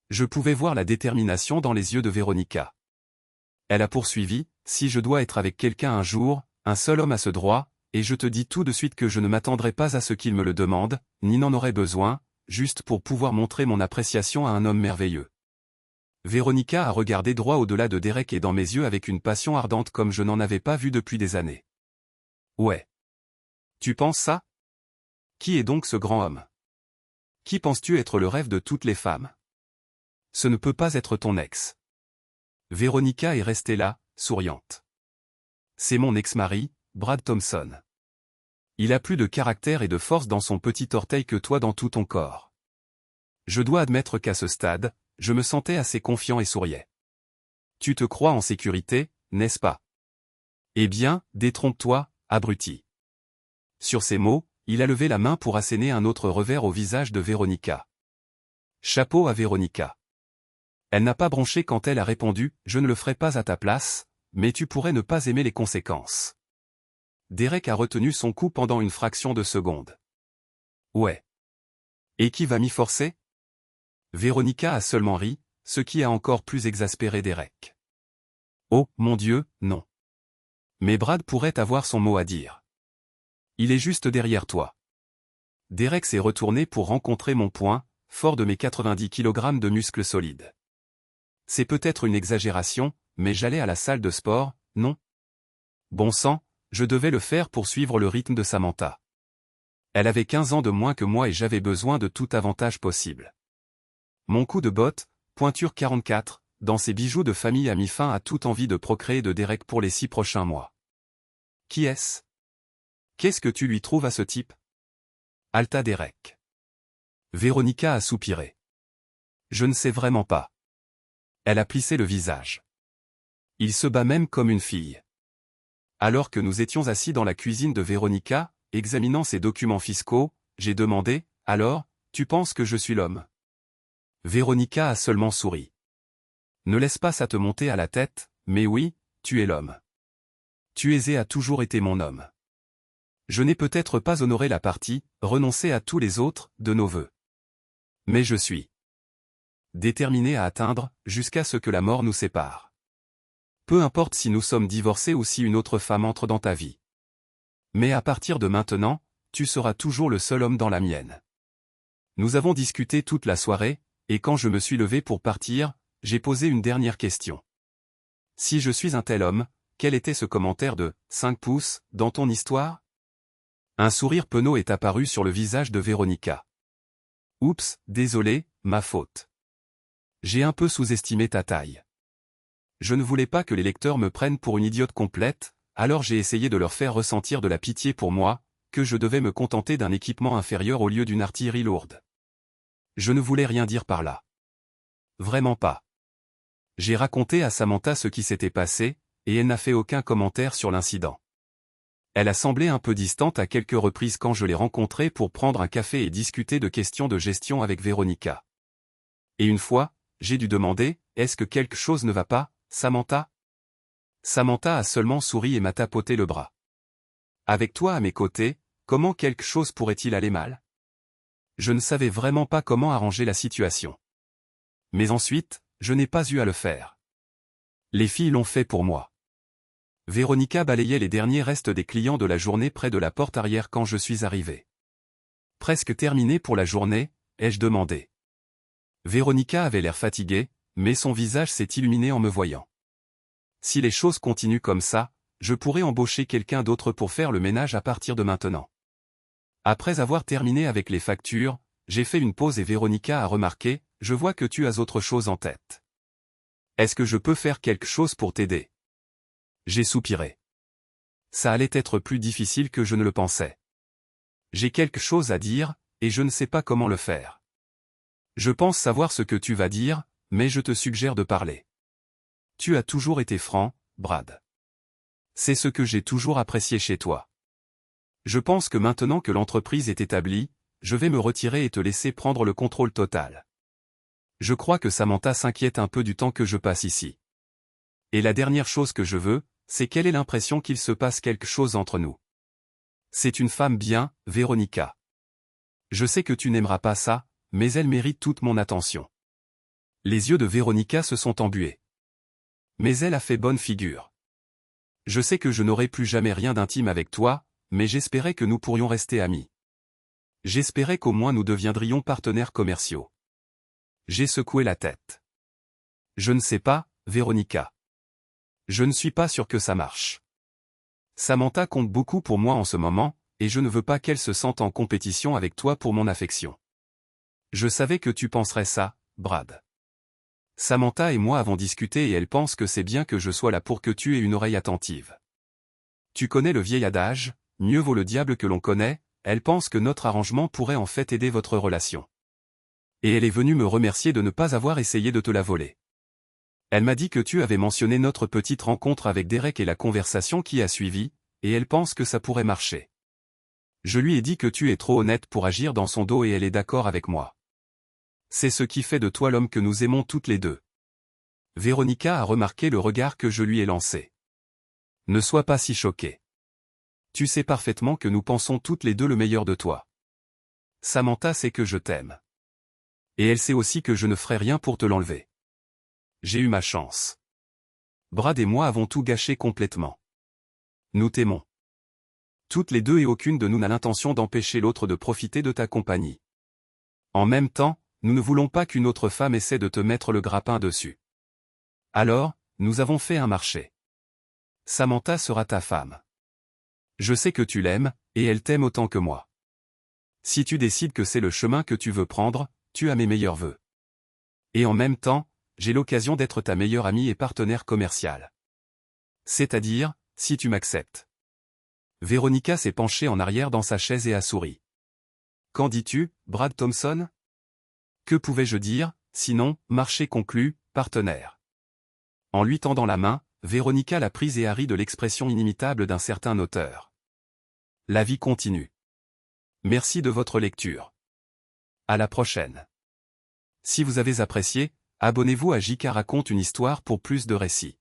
A: Je pouvais voir la détermination dans les yeux de Véronica. Elle a poursuivi, si je dois être avec quelqu'un un jour, un seul homme a ce droit, et je te dis tout de suite que je ne m'attendrai pas à ce qu'il me le demande, ni n'en aurai besoin, juste pour pouvoir montrer mon appréciation à un homme merveilleux. Véronica a regardé droit au-delà de Derek et dans mes yeux avec une passion ardente comme je n'en avais pas vu depuis des années. Ouais. Tu penses ça? Qui est donc ce grand homme? Qui penses-tu être le rêve de toutes les femmes? Ce ne peut pas être ton ex. Véronica est restée là, souriante. C'est mon ex-mari, Brad Thompson. Il a plus de caractère et de force dans son petit orteil que toi dans tout ton corps. Je dois admettre qu'à ce stade, je me sentais assez confiant et souriais. Tu te crois en sécurité, n'est-ce pas? Eh bien, détrompe-toi, abruti. Sur ces mots, il a levé la main pour asséner un autre revers au visage de Véronica. Chapeau à Véronica. Elle n'a pas bronché quand elle a répondu « Je ne le ferai pas à ta place, mais tu pourrais ne pas aimer les conséquences. » Derek a retenu son coup pendant une fraction de seconde. Ouais. Et qui va m'y forcer? Véronica a seulement ri, ce qui a encore plus exaspéré Derek. Oh, mon Dieu, non. Mais Brad pourrait avoir son mot à dire. Il est juste derrière toi. Derek s'est retourné pour rencontrer mon poing, fort de mes 90 kg de muscles solides. C'est peut-être une exagération, mais j'allais à la salle de sport, non? Bon sang, je devais le faire pour suivre le rythme de Samantha. Elle avait 15 ans de moins que moi et j'avais besoin de tout avantage possible. Mon coup de botte, pointure 44, dans ses bijoux de famille a mis fin à toute envie de procréer de Derek pour les 6 prochains mois. Qui est-ce? Qu'est-ce que tu lui trouves à ce type? Alta Derek. Véronica a soupiré. Je ne sais vraiment pas. Elle a plissé le visage. Il se bat même comme une fille. Alors que nous étions assis dans la cuisine de Véronica, examinant ses documents fiscaux, j'ai demandé, « Alors, tu penses que je suis l'homme ?» Véronica a seulement souri. Ne laisse pas ça te monter à la tête, mais oui, tu es l'homme. Tu es et as toujours été mon homme. Je n'ai peut-être pas honoré la partie, renoncé à tous les autres, de nos vœux. Mais je suis déterminé à atteindre, jusqu'à ce que la mort nous sépare. Peu importe si nous sommes divorcés ou si une autre femme entre dans ta vie. Mais à partir de maintenant, tu seras toujours le seul homme dans la mienne. Nous avons discuté toute la soirée, et quand je me suis levé pour partir, j'ai posé une dernière question. Si je suis un tel homme, quel était ce commentaire de « 5 pouces » dans ton histoire? Un sourire penaud est apparu sur le visage de Véronica. Oups, désolé, ma faute. J'ai un peu sous-estimé ta taille. Je ne voulais pas que les lecteurs me prennent pour une idiote complète, alors j'ai essayé de leur faire ressentir de la pitié pour moi, que je devais me contenter d'un équipement inférieur au lieu d'une artillerie lourde. Je ne voulais rien dire par là. Vraiment pas. J'ai raconté à Samantha ce qui s'était passé, et elle n'a fait aucun commentaire sur l'incident. Elle a semblé un peu distante à quelques reprises quand je l'ai rencontrée pour prendre un café et discuter de questions de gestion avec Véronica. Et une fois, j'ai dû demander, est-ce que quelque chose ne va pas, Samantha? Samantha a seulement souri et m'a tapoté le bras. Avec toi à mes côtés, comment quelque chose pourrait-il aller mal? Je ne savais vraiment pas comment arranger la situation. Mais ensuite, je n'ai pas eu à le faire. Les filles l'ont fait pour moi. Véronica balayait les derniers restes des clients de la journée près de la porte arrière quand je suis arrivé. Presque terminé pour la journée, ai-je demandé. Véronica avait l'air fatiguée, mais son visage s'est illuminé en me voyant. Si les choses continuent comme ça, je pourrais embaucher quelqu'un d'autre pour faire le ménage à partir de maintenant. Après avoir terminé avec les factures, j'ai fait une pause et Véronica a remarqué, je vois que tu as autre chose en tête. Est-ce que je peux faire quelque chose pour t'aider? J'ai soupiré. Ça allait être plus difficile que je ne le pensais. J'ai quelque chose à dire, et je ne sais pas comment le faire. Je pense savoir ce que tu vas dire, mais je te suggère de parler. Tu as toujours été franc, Brad. C'est ce que j'ai toujours apprécié chez toi. Je pense que maintenant que l'entreprise est établie, je vais me retirer et te laisser prendre le contrôle total. Je crois que Samantha s'inquiète un peu du temps que je passe ici. Et la dernière chose que je veux, c'est qu'elle ait l'impression qu'il se passe quelque chose entre nous. C'est une femme bien, Véronica. Je sais que tu n'aimeras pas ça, mais elle mérite toute mon attention. Les yeux de Véronica se sont embués. Mais elle a fait bonne figure. Je sais que je n'aurai plus jamais rien d'intime avec toi, mais j'espérais que nous pourrions rester amis. J'espérais qu'au moins nous deviendrions partenaires commerciaux. J'ai secoué la tête. Je ne sais pas, Véronica. Je ne suis pas sûr que ça marche. Samantha compte beaucoup pour moi en ce moment, et je ne veux pas qu'elle se sente en compétition avec toi pour mon affection. Je savais que tu penserais ça, Brad. Samantha et moi avons discuté et elle pense que c'est bien que je sois là pour que tu aies une oreille attentive. Tu connais le vieil adage, mieux vaut le diable que l'on connaît, elle pense que notre arrangement pourrait en fait aider votre relation. Et elle est venue me remercier de ne pas avoir essayé de te la voler. Elle m'a dit que tu avais mentionné notre petite rencontre avec Derek et la conversation qui a suivi, et elle pense que ça pourrait marcher. Je lui ai dit que tu es trop honnête pour agir dans son dos et elle est d'accord avec moi. C'est ce qui fait de toi l'homme que nous aimons toutes les deux. Véronica a remarqué le regard que je lui ai lancé. Ne sois pas si choqué. Tu sais parfaitement que nous pensons toutes les deux le meilleur de toi. Samantha sait que je t'aime. Et elle sait aussi que je ne ferai rien pour te l'enlever. J'ai eu ma chance. Brad et moi avons tout gâché complètement. Nous t'aimons. Toutes les deux et aucune de nous n'a l'intention d'empêcher l'autre de profiter de ta compagnie. En même temps, nous ne voulons pas qu'une autre femme essaie de te mettre le grappin dessus. Alors, nous avons fait un marché. Samantha sera ta femme. Je sais que tu l'aimes, et elle t'aime autant que moi. Si tu décides que c'est le chemin que tu veux prendre, tu as mes meilleurs vœux. Et en même temps, j'ai l'occasion d'être ta meilleure amie et partenaire commercial. C'est-à-dire, si tu m'acceptes. Véronica s'est penchée en arrière dans sa chaise et a souri. Qu'en dis-tu, Brad Thompson? Que pouvais-je dire, sinon, marché conclu, partenaire. En lui tendant la main, Véronica l'a prise et a ri de l'expression inimitable d'un certain auteur. La vie continue. Merci de votre lecture. À la prochaine. Si vous avez apprécié, abonnez-vous à JK raconte une histoire pour plus de récits.